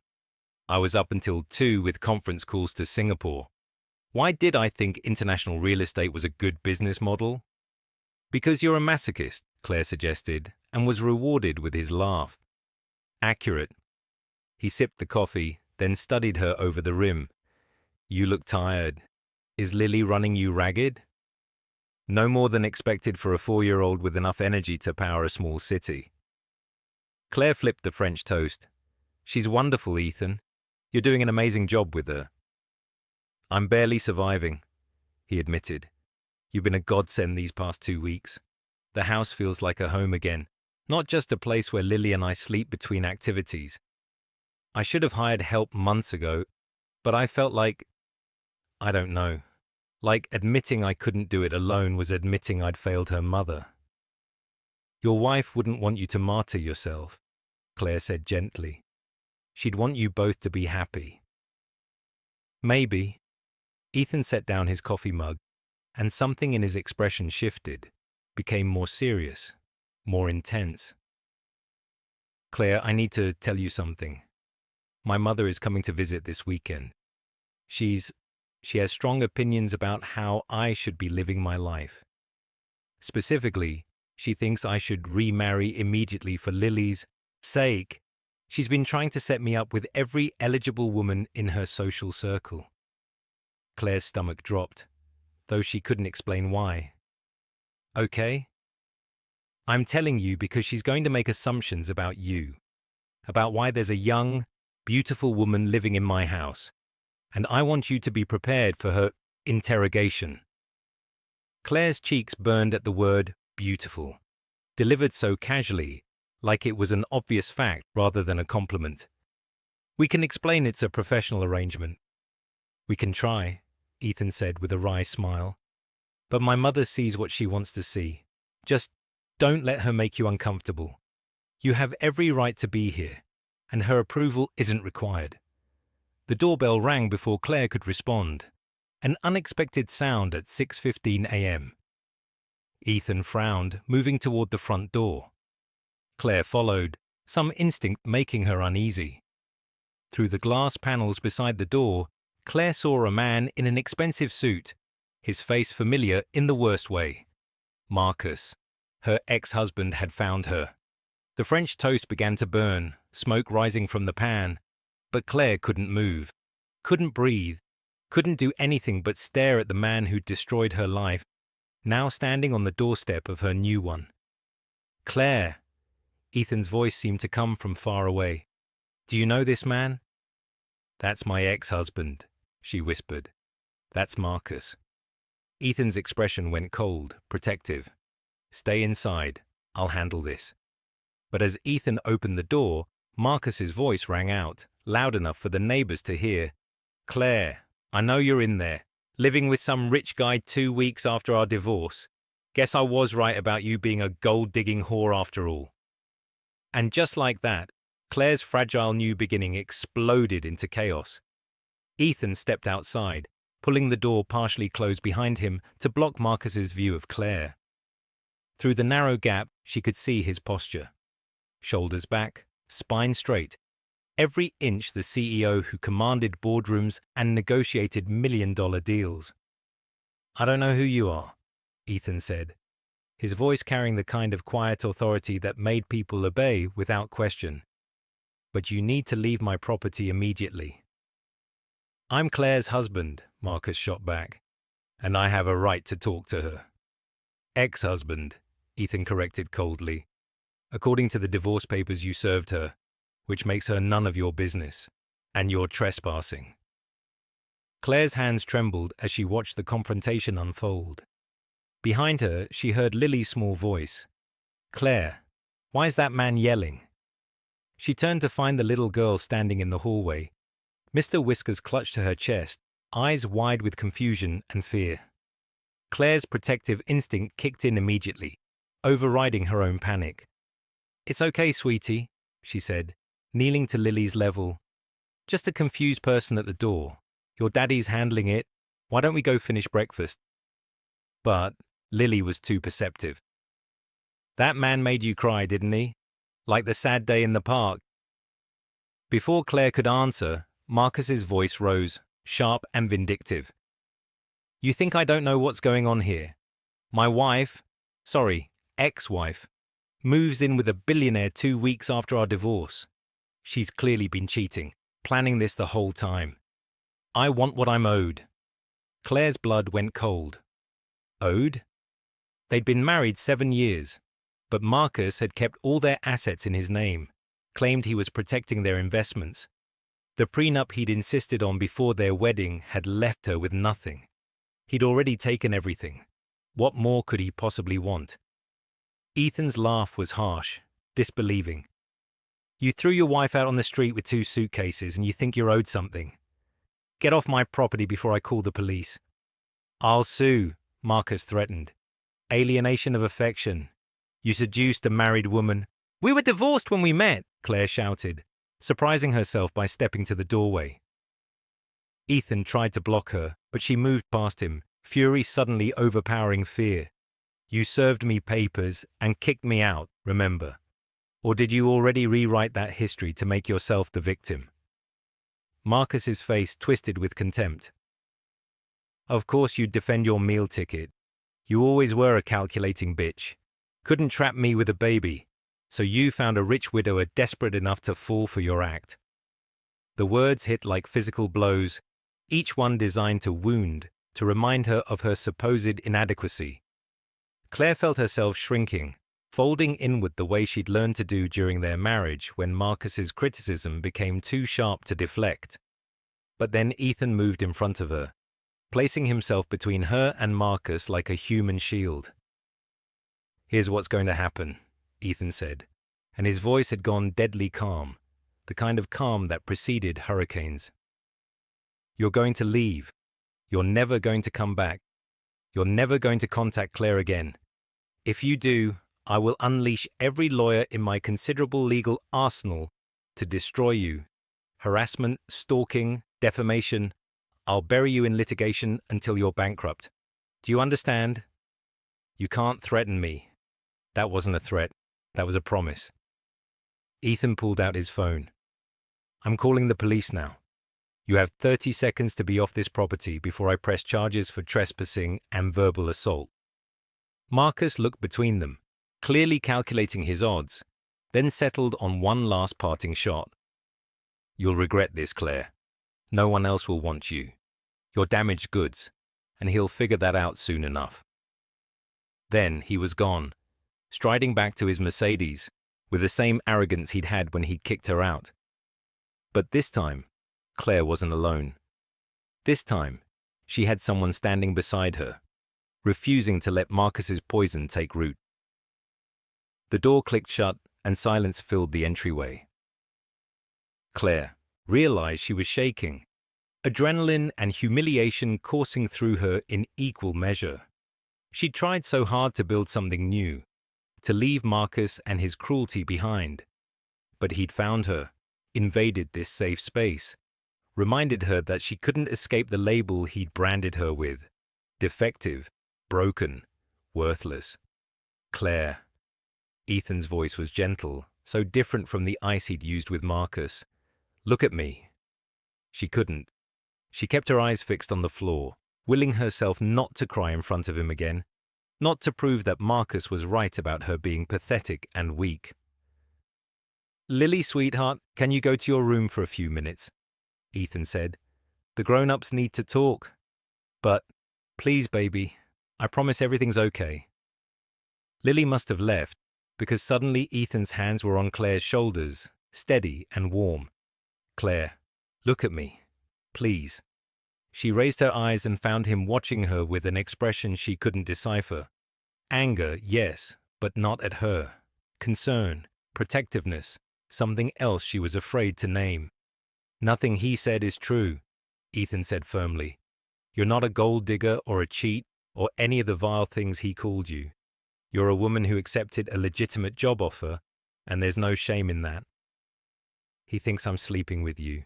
"I was up until 2 with conference calls to Singapore. Why did I think international real estate was a good business model?" "Because you're a masochist," Claire suggested, and was rewarded with his laugh. "Accurate." He sipped the coffee, then studied her over the rim. "You look tired. Is Lily running you ragged?" "No more than expected for a 4-year-old with enough energy to power a small city." Claire flipped the French toast. "She's wonderful, Ethan. You're doing an amazing job with her." "I'm barely surviving," he admitted. "You've been a godsend these past 2 weeks. The house feels like a home again, not just a place where Lily and I sleep between activities. I should have hired help months ago, but I felt like, I don't know, like admitting I couldn't do it alone was admitting I'd failed her mother." "Your wife wouldn't want you to martyr yourself," Claire said gently. "She'd want you both to be happy." "Maybe." Ethan set down his coffee mug, and something in his expression shifted, became more serious, more intense. "Claire, I need to tell you something. My mother is coming to visit this weekend. She has strong opinions about how I should be living my life. Specifically, she thinks I should remarry immediately for Lily's sake. She's been trying to set me up with every eligible woman in her social circle." Claire's stomach dropped, though she couldn't explain why. "Okay? I'm telling you because she's going to make assumptions about you, about why there's a young, beautiful woman living in my house, and I want you to be prepared for her interrogation." Claire's cheeks burned at the word beautiful, delivered so casually, like it was an obvious fact rather than a compliment. "We can explain it's a professional arrangement." "We can try," Ethan said with a wry smile. "But my mother sees what she wants to see. Just Don't let her make you uncomfortable. You have every right to be here, and her approval isn't required. The doorbell rang before Claire could respond. An unexpected sound at 6:15 a.m. Ethan frowned, moving toward the front door. Claire followed, some instinct making her uneasy. Through the glass panels beside the door, Claire saw a man in an expensive suit, his face familiar in the worst way. Marcus. Her ex-husband had found her. The French toast began to burn, smoke rising from the pan, but Claire couldn't move, couldn't breathe, couldn't do anything but stare at the man who'd destroyed her life, now standing on the doorstep of her new one. Claire. Ethan's voice seemed to come from far away. Do you know this man? That's my ex-husband, she whispered. That's Marcus. Ethan's expression went cold, protective. Stay inside. I'll handle this. But as Ethan opened the door, Marcus's voice rang out, loud enough for the neighbors to hear. Claire, I know you're in there, living with some rich guy 2 weeks after our divorce. Guess I was right about you being a gold-digging whore after all. And just like that, Claire's fragile new beginning exploded into chaos. Ethan stepped outside, pulling the door partially closed behind him to block Marcus's view of Claire. Through the narrow gap, she could see his posture. Shoulders back, spine straight, every inch the CEO who commanded boardrooms and negotiated million-dollar deals. I don't know who you are, Ethan said, his voice carrying the kind of quiet authority that made people obey without question. But you need to leave my property immediately. I'm Claire's husband, Marcus shot back, and I have a right to talk to her. Ex-husband, Ethan corrected coldly. According to the divorce papers you served her, which makes her none of your business, and you're trespassing. Claire's hands trembled as she watched the confrontation unfold. Behind her, she heard Lily's small voice. Claire, why is that man yelling? She turned to find the little girl standing in the hallway. Mr. Whiskers clutched to her chest, eyes wide with confusion and fear. Claire's protective instinct kicked in immediately, overriding her own panic. It's okay, sweetie, she said, kneeling to Lily's level. Just a confused person at the door. Your daddy's handling it. Why don't we go finish breakfast? But Lily was too perceptive. That man made you cry, didn't he? Like the sad day in the park. Before Claire could answer, Marcus's voice rose, sharp and vindictive. You think I don't know what's going on here? My wife, ex-wife, moves in with a billionaire 2 weeks after our divorce. She's clearly been cheating, planning this the whole time. I want what I'm owed. Claire's blood went cold. Owed? They'd been married 7 years, but Marcus had kept all their assets in his name, claimed he was protecting their investments. The prenup he'd insisted on before their wedding had left her with nothing. He'd already taken everything. What more could he possibly want? Ethan's laugh was harsh, disbelieving. You threw your wife out on the street with 2 suitcases and you think you're owed something. Get off my property before I call the police. I'll sue, Marcus threatened. Alienation of affection. You seduced a married woman. We were divorced when we met, Claire shouted, surprising herself by stepping to the doorway. Ethan tried to block her, but she moved past him, fury suddenly overpowering fear. You served me papers and kicked me out, remember? Or did you already rewrite that history to make yourself the victim? Marcus's face twisted with contempt. Of course you'd defend your meal ticket. You always were a calculating bitch. Couldn't trap me with a baby, so you found a rich widower desperate enough to fall for your act. The words hit like physical blows, each one designed to wound, to remind her of her supposed inadequacy. Claire felt herself shrinking, folding inward the way she'd learned to do during their marriage when Marcus's criticism became too sharp to deflect. But then Ethan moved in front of her, placing himself between her and Marcus like a human shield. Here's what's going to happen, Ethan said, and his voice had gone deadly calm, the kind of calm that preceded hurricanes. You're going to leave. You're never going to come back. You're never going to contact Claire again. If you do, I will unleash every lawyer in my considerable legal arsenal to destroy you. Harassment, stalking, defamation. I'll bury you in litigation until you're bankrupt. Do you understand? You can't threaten me. That wasn't a threat. That was a promise. Ethan pulled out his phone. I'm calling the police now. You have 30 seconds to be off this property before I press charges for trespassing and verbal assault. Marcus looked between them, clearly calculating his odds, then settled on one last parting shot. You'll regret this, Claire. No one else will want you. You're damaged goods, and he'll figure that out soon enough. Then he was gone, striding back to his Mercedes, with the same arrogance he'd had when he'd kicked her out. But this time, Claire wasn't alone. This time, she had someone standing beside her, refusing to let Marcus's poison take root. The door clicked shut and silence filled the entryway. Claire realized she was shaking, adrenaline and humiliation coursing through her in equal measure. She'd tried so hard to build something new, to leave Marcus and his cruelty behind. But he'd found her, invaded this safe space, reminded her that she couldn't escape the label he'd branded her with: defective, broken, worthless. Claire. Ethan's voice was gentle, so different from the ice he'd used with Marcus. Look at me. She couldn't. She kept her eyes fixed on the floor, willing herself not to cry in front of him again, not to prove that Marcus was right about her being pathetic and weak. Lily, sweetheart, can you go to your room for a few minutes? Ethan said. The grown-ups need to talk. But, please, baby, I promise everything's okay. Lily must have left, because suddenly Ethan's hands were on Claire's shoulders, steady and warm. Claire, look at me, please. She raised her eyes and found him watching her with an expression she couldn't decipher. Anger, yes, but not at her. Concern, protectiveness, something else she was afraid to name. Nothing he said is true, Ethan said firmly. You're not a gold digger or a cheat or any of the vile things he called you. You're a woman who accepted a legitimate job offer, and there's no shame in that. He thinks I'm sleeping with you,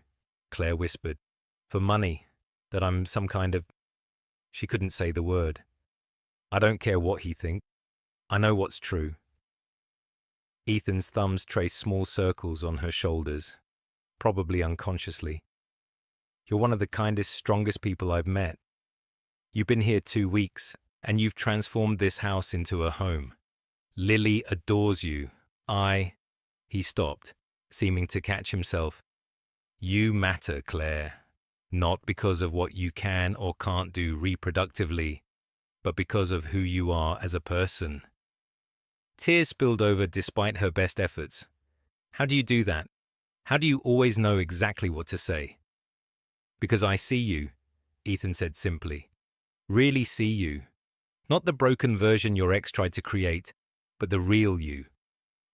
Claire whispered. For money, that I'm some kind of... She couldn't say the word. I don't care what he thinks. I know what's true. Ethan's thumbs traced small circles on her shoulders, probably unconsciously. You're one of the kindest, strongest people I've met. You've been here 2 weeks, and you've transformed this house into a home. Lily adores you. He stopped, seeming to catch himself. You matter, Claire. Not because of what you can or can't do reproductively, but because of who you are as a person. Tears spilled over despite her best efforts. How do you do that? How do you always know exactly what to say? Because I see you, Ethan said simply. Really see you. Not the broken version your ex tried to create, but the real you.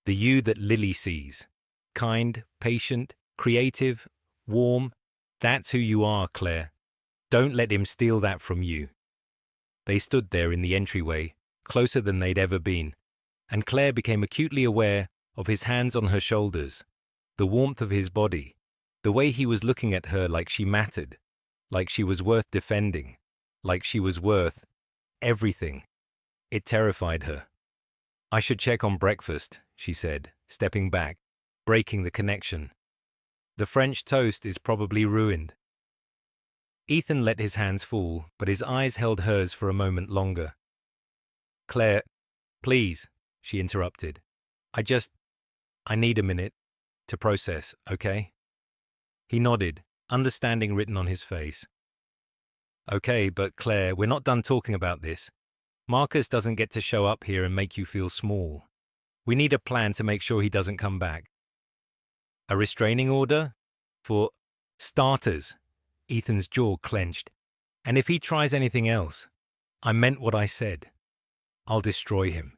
The you that Lily sees. Kind, patient, creative, warm. That's who you are, Claire. Don't let him steal that from you. They stood there in the entryway, closer than they'd ever been, and Claire became acutely aware of his hands on her shoulders, the warmth of his body, the way he was looking at her like she mattered, like she was worth defending, like she was worth everything. It terrified her. I should check on breakfast, she said, stepping back, breaking the connection. The French toast is probably ruined. Ethan let his hands fall, but his eyes held hers for a moment longer. Claire, please, she interrupted. I need a minute to process, okay? He nodded, understanding written on his face. Okay, but Claire, we're not done talking about this. Marcus doesn't get to show up here and make you feel small. We need a plan to make sure he doesn't come back. A restraining order? For starters, Ethan's jaw clenched. And if he tries anything else, I meant what I said. I'll destroy him.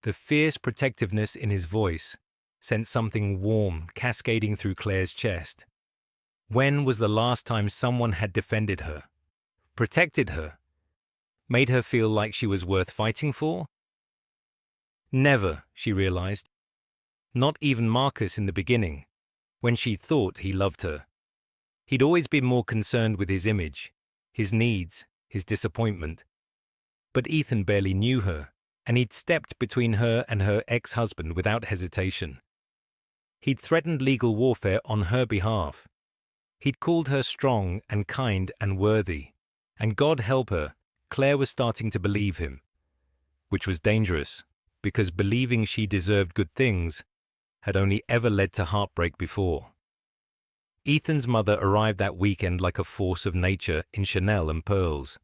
The fierce protectiveness in his voice sent something warm cascading through Claire's chest. When was the last time someone had defended her, protected her, made her feel like she was worth fighting for? Never, she realized. Not even Marcus in the beginning, when she thought he loved her. He'd always been more concerned with his image, his needs, his disappointment. But Ethan barely knew her, and he'd stepped between her and her ex-husband without hesitation. He'd threatened legal warfare on her behalf. He'd called her strong and kind and worthy. And God help her, Claire was starting to believe him. Which was dangerous, because believing she deserved good things had only ever led to heartbreak before. Ethan's mother arrived that weekend like a force of nature in Chanel and pearls.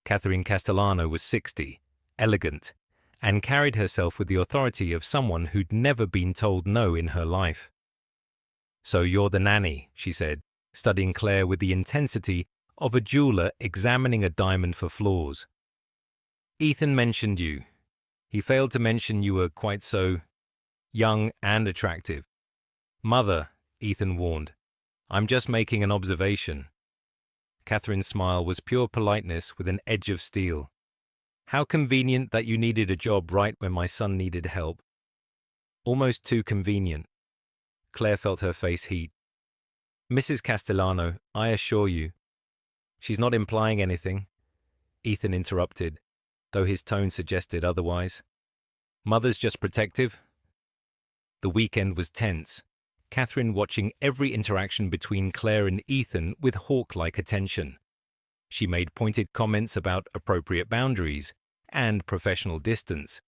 Catherine Castellano was 60, elegant, and carried herself with the authority of someone who'd never been told no in her life. "So you're the nanny," she said, studying Claire with the intensity of a jeweler examining a diamond for flaws. "Ethan mentioned you. He failed to mention you were quite so young and attractive." "Mother," Ethan warned, "I'm just making an observation." Catherine's smile was pure politeness with an edge of steel. "How convenient that you needed a job right when my son needed help." Almost too convenient. Claire felt her face heat. "Mrs. Castellano, I assure you—" "She's not implying anything," Ethan interrupted, though his tone suggested otherwise. "Mother's just protective." The weekend was tense, Catherine watching every interaction between Claire and Ethan with hawk-like attention. She made pointed comments about appropriate boundaries and professional distance.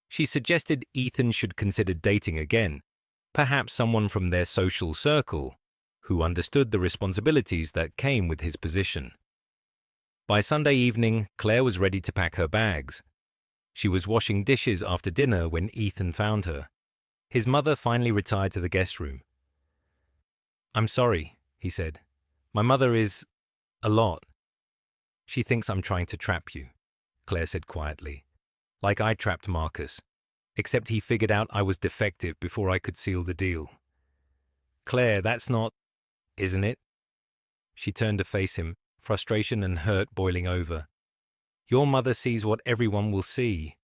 She suggested Ethan should consider dating again, perhaps someone from their social circle, who understood the responsibilities that came with his position. By Sunday evening, Claire was ready to pack her bags. She was washing dishes after dinner when Ethan found her. His mother finally retired to the guest room. "I'm sorry," he said. "My mother is a lot. She thinks I'm trying to trap you," Claire said quietly. "Like I trapped Marcus, except he figured out I was defective before I could seal the deal." "Claire, that's not, isn't it?" She turned to face him, frustration and hurt boiling over. "Your mother sees what everyone will see.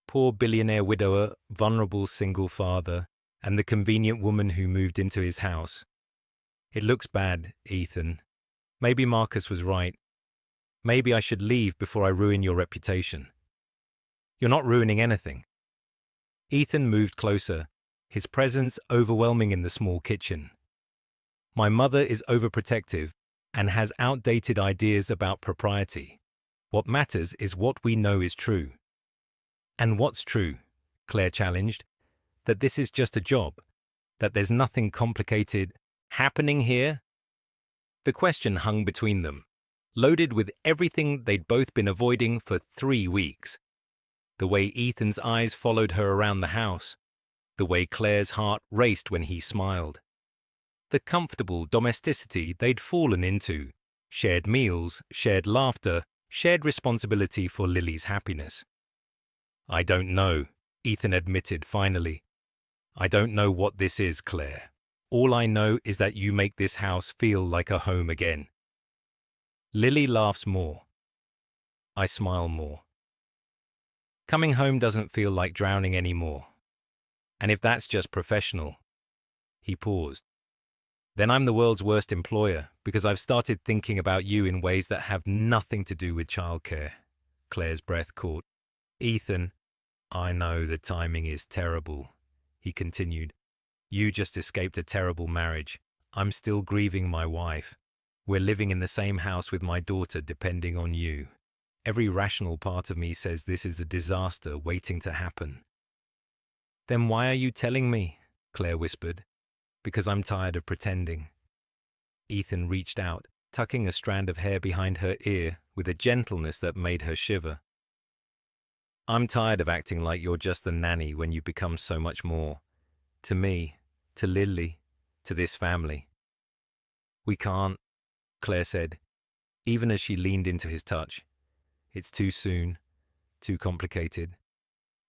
Poor billionaire widower, vulnerable single father, and the convenient woman who moved into his house. It looks bad, Ethan. Maybe Marcus was right. Maybe I should leave before I ruin your reputation." "You're not ruining anything." Ethan moved closer, his presence overwhelming in the small kitchen. "My mother is overprotective and has outdated ideas about propriety. What matters is what we know is true." "And what's true?" Claire challenged. "That this is just a job, that there's nothing complicated happening here?" The question hung between them, loaded with everything they'd both been avoiding for 3 weeks. The way Ethan's eyes followed her around the house, the way Claire's heart raced when he smiled. The comfortable domesticity they'd fallen into, shared meals, shared laughter, shared responsibility for Lily's happiness. "I don't know," Ethan admitted finally. "I don't know what this is, Claire. All I know is that you make this house feel like a home again." Lily laughs more. I smile more. Coming home doesn't feel like drowning anymore. And if that's just professional— He paused. "Then I'm the world's worst employer because I've started thinking about you in ways that have nothing to do with childcare." Claire's breath caught. "Ethan, I know the timing is terrible," he continued. "You just escaped a terrible marriage. I'm still grieving my wife. We're living in the same house with my daughter depending on you. Every rational part of me says this is a disaster waiting to happen." "Then why are you telling me?" Claire whispered. "Because I'm tired of pretending." Ethan reached out, tucking a strand of hair behind her ear with a gentleness that made her shiver. "I'm tired of acting like you're just the nanny when you become so much more. To me, to Lily, to this family." "We can't," Claire said, even as she leaned into his touch. "It's too soon, too complicated.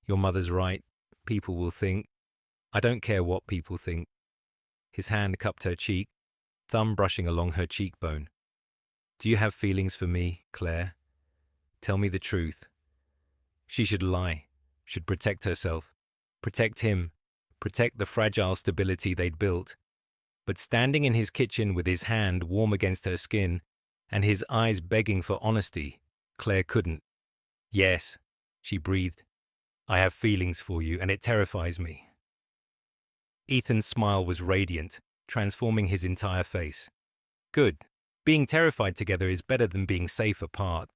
Your mother's right. People will think. I don't care what people think." His hand cupped her cheek, thumb brushing along her cheekbone. "Do you have feelings for me, Claire? Tell me the truth." She should lie, should protect herself, protect him, protect the fragile stability they'd built. But standing in his kitchen with his hand warm against her skin and his eyes begging for honesty, Claire couldn't. "Yes," she breathed. "I have feelings for you, and it terrifies me." Ethan's smile was radiant, transforming his entire face. "Good. Being terrified together is better than being safe apart."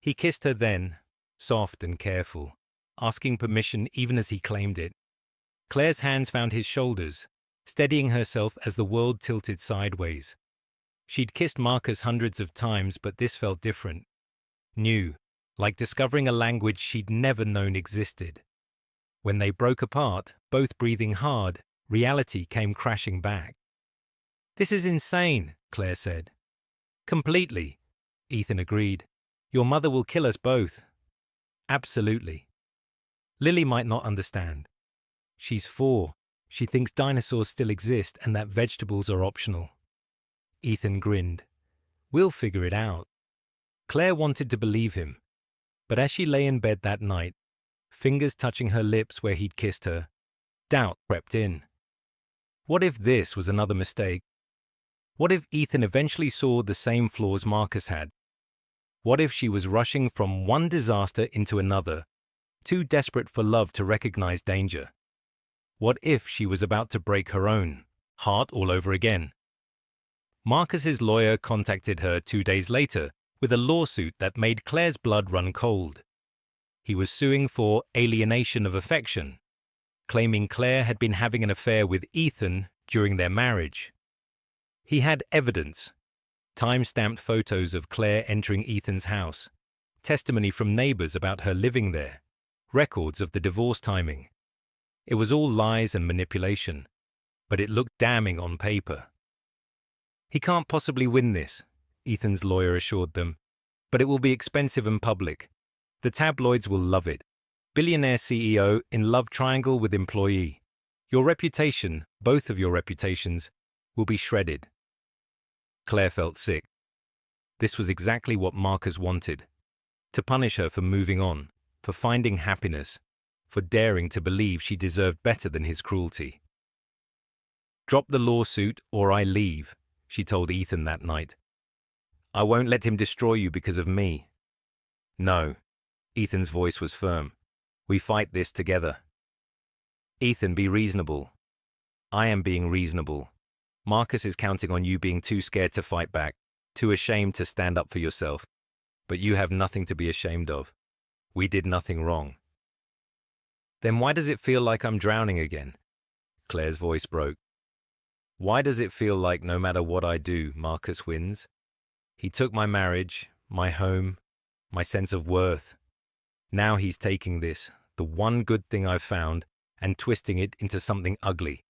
He kissed her then, soft and careful, asking permission even as he claimed it. Claire's hands found his shoulders, steadying herself as the world tilted sideways. She'd kissed Marcus hundreds of times, but this felt different. New, like discovering a language she'd never known existed. When they broke apart, both breathing hard, reality came crashing back. "This is insane," Claire said. "Completely," Ethan agreed. "Your mother will kill us both." "Absolutely." Lily might not understand. She's 4. She thinks dinosaurs still exist and that vegetables are optional. Ethan grinned. "We'll figure it out." Claire wanted to believe him, but as she lay in bed that night, fingers touching her lips where he'd kissed her, doubt crept in. What if this was another mistake? What if Ethan eventually saw the same flaws Marcus had? What if she was rushing from one disaster into another, too desperate for love to recognize danger? What if she was about to break her own heart all over again? Marcus's lawyer contacted her 2 days later with a lawsuit that made Claire's blood run cold. He was suing for alienation of affection, claiming Claire had been having an affair with Ethan during their marriage. He had evidence, time-stamped photos of Claire entering Ethan's house, testimony from neighbors about her living there, records of the divorce timing. It was all lies and manipulation, but it looked damning on paper. "He can't possibly win this," Ethan's lawyer assured them, "but it will be expensive and public. The tabloids will love it. Billionaire CEO in love triangle with employee. Your reputation, both of your reputations, will be shredded." Claire felt sick. This was exactly what Marcus wanted. To punish her for moving on, for finding happiness, for daring to believe she deserved better than his cruelty. "Drop the lawsuit or I leave," she told Ethan that night. "I won't let him destroy you because of me." "No." Ethan's voice was firm. "We fight this together." "Ethan, be reasonable." "I am being reasonable. Marcus is counting on you being too scared to fight back, too ashamed to stand up for yourself. But you have nothing to be ashamed of. We did nothing wrong." "Then why does it feel like I'm drowning again?" Claire's voice broke. "Why does it feel like no matter what I do, Marcus wins? He took my marriage, my home, my sense of worth. Now he's taking this, the one good thing I've found, and twisting it into something ugly."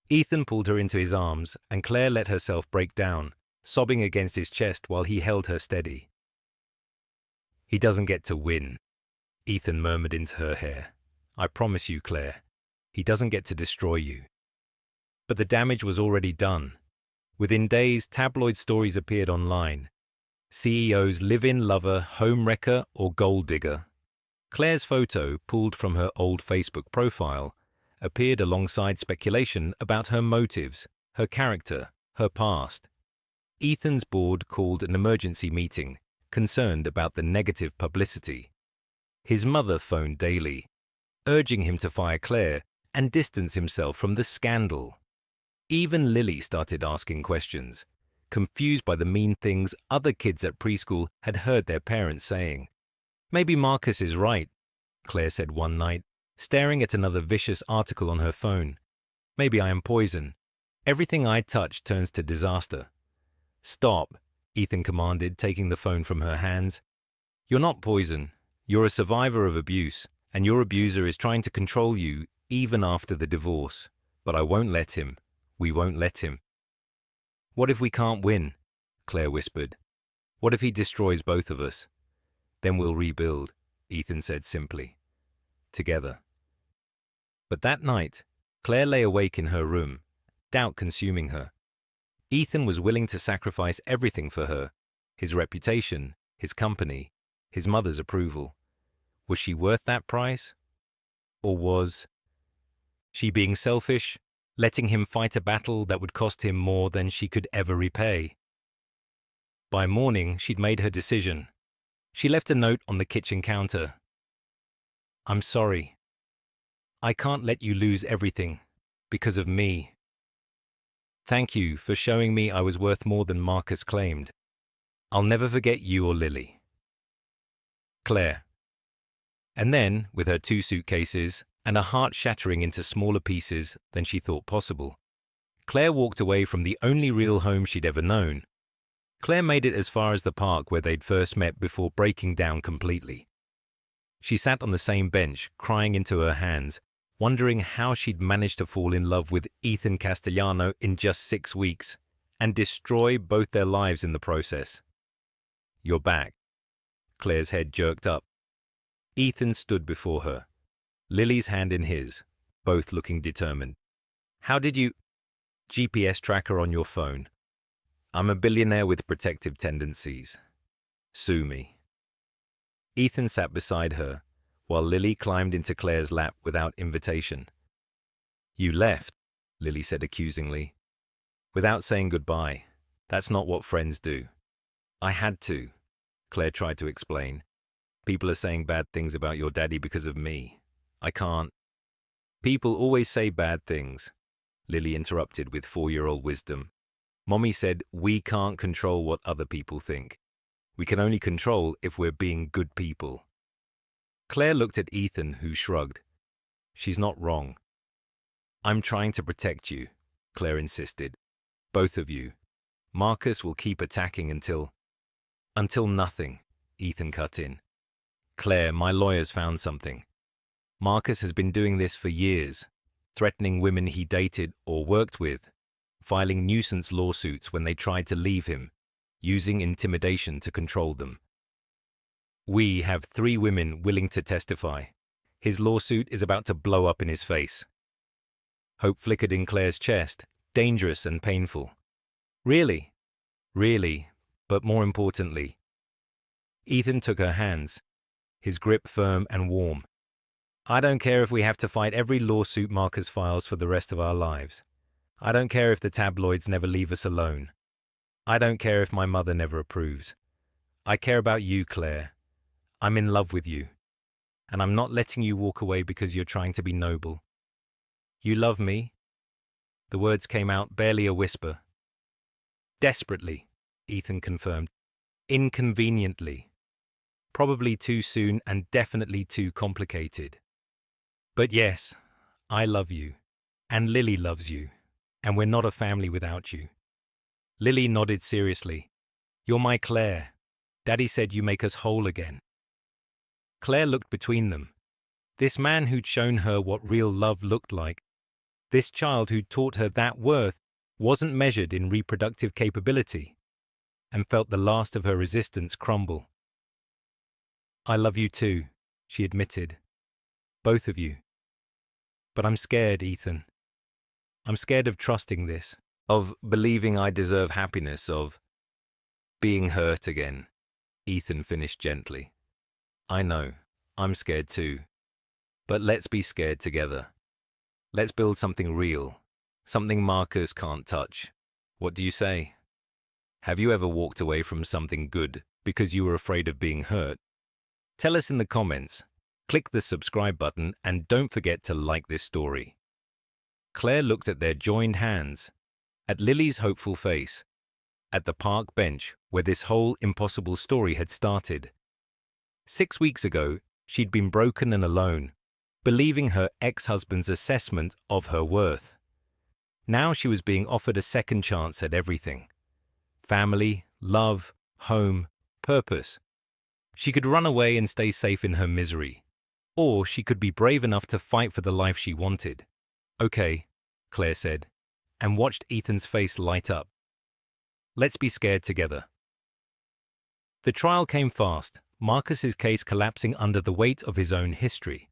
Ethan pulled her into his arms, and Claire let herself break down, sobbing against his chest while he held her steady. "He doesn't get to win," Ethan murmured into her hair. "I promise you, Claire, he doesn't get to destroy you." But the damage was already done. Within days, tabloid stories appeared online. CEO's live-in lover, home wrecker, or gold digger. Claire's photo, pulled from her old Facebook profile, appeared alongside speculation about her motives, her character, her past. Ethan's board called an emergency meeting, concerned about the negative publicity. His mother phoned daily, urging him to fire Claire and distance himself from the scandal. Even Lily started asking questions, confused by the mean things other kids at preschool had heard their parents saying. "Maybe Marcus is right," Claire said one night, staring at another vicious article on her phone. "Maybe I am poison. Everything I touch turns to disaster." "Stop," Ethan commanded, taking the phone from her hands. "You're not poison. You're a survivor of abuse, and your abuser is trying to control you even after the divorce. But I won't let him. We won't let him." "What if we can't win?" Claire whispered. "What if he destroys both of us?" "Then we'll rebuild," Ethan said simply. "Together." But that night, Claire lay awake in her room, doubt consuming her. Ethan was willing to sacrifice everything for her, his reputation, his company, his mother's approval. Was she worth that price? Or was she being selfish, letting him fight a battle that would cost him more than she could ever repay? By morning, she'd made her decision. She left a note on the kitchen counter. "I'm sorry. I can't let you lose everything because of me. Thank you for showing me I was worth more than Marcus claimed. I'll never forget you or Lily. Claire." And then, with her 2 suitcases and a heart shattering into smaller pieces than she thought possible, Claire walked away from the only real home she'd ever known. Claire made it as far as the park where they'd first met before breaking down completely. She sat on the same bench, crying into her hands, wondering how she'd managed to fall in love with Ethan Castellano in just 6 weeks and destroy both their lives in the process. "You're back." Claire's head jerked up. Ethan stood before her, Lily's hand in his, both looking determined. "How did you—" "GPS tracker on your phone. I'm a billionaire with protective tendencies. Sue me." Ethan sat beside her, while Lily climbed into Claire's lap without invitation. "You left," Lily said accusingly, "without saying goodbye. That's not what friends do." "I had to," Claire tried to explain. "People are saying bad things about your daddy because of me. I can't." "People always say bad things," Lily interrupted with 4-year-old wisdom. "Mommy said we can't control what other people think. We can only control if we're being good people." Claire looked at Ethan, who shrugged. "She's not wrong." "I'm trying to protect you," Claire insisted. "Both of you. Marcus will keep attacking until—" "Until nothing," Ethan cut in. "Claire, my lawyers found something. Marcus has been doing this for years, threatening women he dated or worked with, filing nuisance lawsuits when they tried to leave him, using intimidation to control them. We have 3 women willing to testify. His lawsuit is about to blow up in his face." Hope flickered in Claire's chest, dangerous and painful. "Really?" "Really, but more importantly." Ethan took her hands, his grip firm and warm. "I don't care if we have to fight every lawsuit Marcus files for the rest of our lives. I don't care if the tabloids never leave us alone. I don't care if my mother never approves. I care about you, Claire. I'm in love with you. And I'm not letting you walk away because you're trying to be noble." "You love me?" The words came out barely a whisper. "Desperately," Ethan confirmed. "Inconveniently. Probably too soon and definitely too complicated. But yes, I love you. And Lily loves you. And we're not a family without you." Lily nodded seriously. "You're my Claire. Daddy said you make us whole again." Claire looked between them. This man who'd shown her what real love looked like, this child who'd taught her that worth wasn't measured in reproductive capability, and felt the last of her resistance crumble. "I love you too," she admitted. "Both of you. But I'm scared, Ethan. I'm scared of trusting this, of believing I deserve happiness, of being hurt again," Ethan finished gently. "I know, I'm scared too. But let's be scared together. Let's build something real, something Marcus can't touch. What do you say? Have you ever walked away from something good because you were afraid of being hurt? Tell us in the comments. Click the subscribe button and don't forget to like this story." Claire looked at their joined hands, at Lily's hopeful face, at the park bench where this whole impossible story had started. 6 weeks ago, she'd been broken and alone, believing her ex-husband's assessment of her worth. Now she was being offered a second chance at everything. Family, love, home, purpose. She could run away and stay safe in her misery, or she could be brave enough to fight for the life she wanted. "Okay," Claire said, and watched Ethan's face light up. "Let's be scared together." The trial came fast, Marcus's case collapsing under the weight of his own history.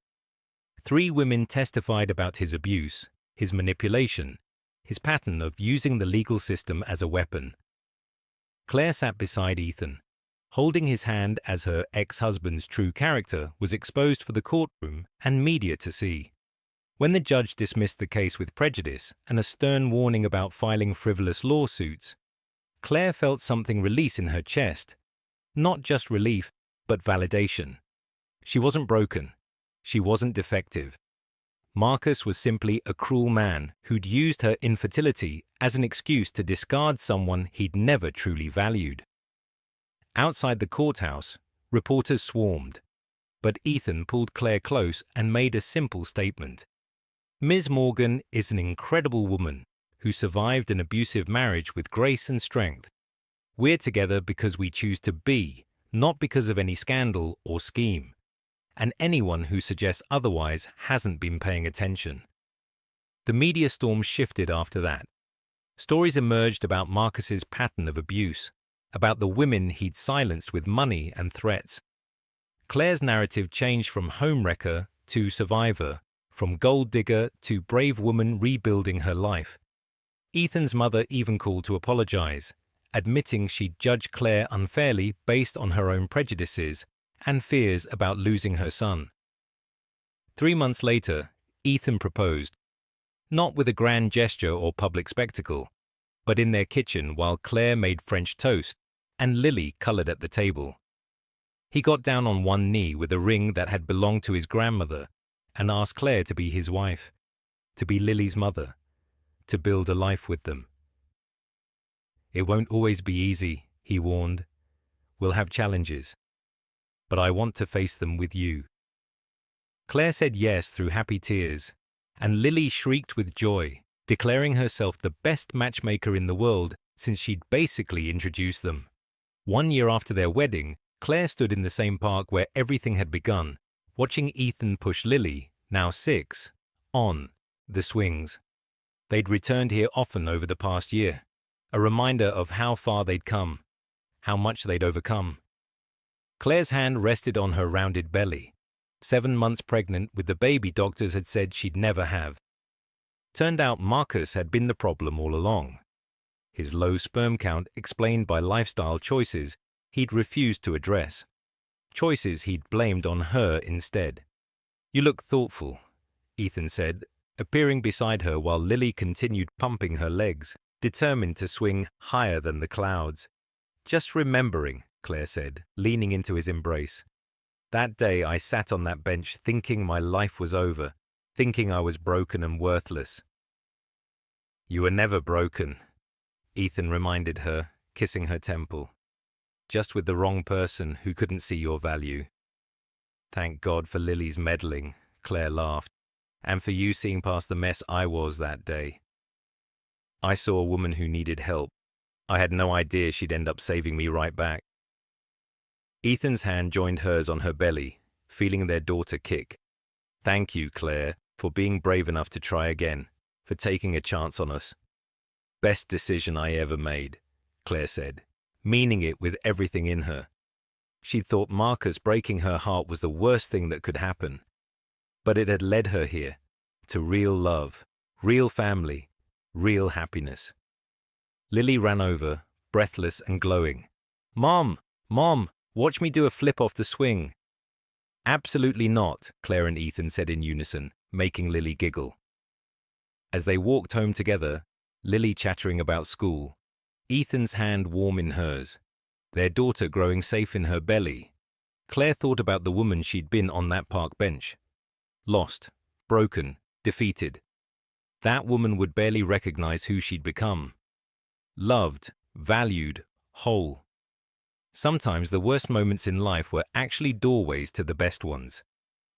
3 women testified about his abuse, his manipulation, his pattern of using the legal system as a weapon. Claire sat beside Ethan, holding his hand as her ex-husband's true character was exposed for the courtroom and media to see. When the judge dismissed the case with prejudice and a stern warning about filing frivolous lawsuits, Claire felt something release in her chest. Not just relief, but validation. She wasn't broken. She wasn't defective. Marcus was simply a cruel man who'd used her infertility as an excuse to discard someone he'd never truly valued. Outside the courthouse, reporters swarmed, but Ethan pulled Claire close and made a simple statement. Ms. Morgan is an incredible woman who survived an abusive marriage with grace and strength. We're together because we choose to be, not because of any scandal or scheme. And anyone who suggests otherwise hasn't been paying attention. The media storm shifted after that. Stories emerged about Marcus's pattern of abuse, about the women he'd silenced with money and threats. Claire's narrative changed from homewrecker to survivor, from gold digger to brave woman rebuilding her life. Ethan's mother even called to apologize, admitting she'd judged Claire unfairly based on her own prejudices and fears about losing her son. 3 months later, Ethan proposed, not with a grand gesture or public spectacle, but in their kitchen while Claire made French toast and Lily colored at the table. He got down on one knee with a ring that had belonged to his grandmother and asked Claire to be his wife, to be Lily's mother, to build a life with them. It won't always be easy, he warned. We'll have challenges, but I want to face them with you. Claire said yes through happy tears, and Lily shrieked with joy, declaring herself the best matchmaker in the world since she'd basically introduced them. 1 year after their wedding, Claire stood in the same park where everything had begun, watching Ethan push Lily, now 6, on the swings. They'd returned here often over the past year, a reminder of how far they'd come, how much they'd overcome. Claire's hand rested on her rounded belly, 7 months pregnant with the baby doctors had said she'd never have. Turned out Marcus had been the problem all along. His low sperm count explained by lifestyle choices he'd refused to address, choices he'd blamed on her instead. You look thoughtful, Ethan said, appearing beside her while Lily continued pumping her legs, determined to swing higher than the clouds. Just remembering, Claire said, leaning into his embrace. That day I sat on that bench thinking my life was over, thinking I was broken and worthless. You were never broken, Ethan reminded her, kissing her temple. Just with the wrong person who couldn't see your value. Thank God for Lily's meddling, Claire laughed, and for you seeing past the mess I was that day. I saw a woman who needed help. I had no idea she'd end up saving me right back. Ethan's hand joined hers on her belly, feeling their daughter kick. Thank you, Claire, for being brave enough to try again, for taking a chance on us. Best decision I ever made, Claire said, meaning it with everything in her. She'd thought Marcus breaking her heart was the worst thing that could happen. But it had led her here, to real love, real family, real happiness. Lily ran over, breathless and glowing. Mom! Mom! Watch me do a flip off the swing. Absolutely not, Claire and Ethan said in unison, making Lily giggle. As they walked home together, Lily chattering about school, Ethan's hand warm in hers, their daughter growing safe in her belly, Claire thought about the woman she'd been on that park bench. Lost, broken, defeated. That woman would barely recognize who she'd become. Loved, valued, whole. Sometimes the worst moments in life were actually doorways to the best ones.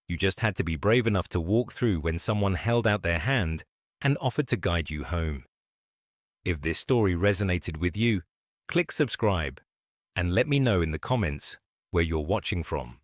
You just had to be brave enough to walk through when someone held out their hand and offered to guide you home. If this story resonated with you, click subscribe and let me know in the comments where you're watching from.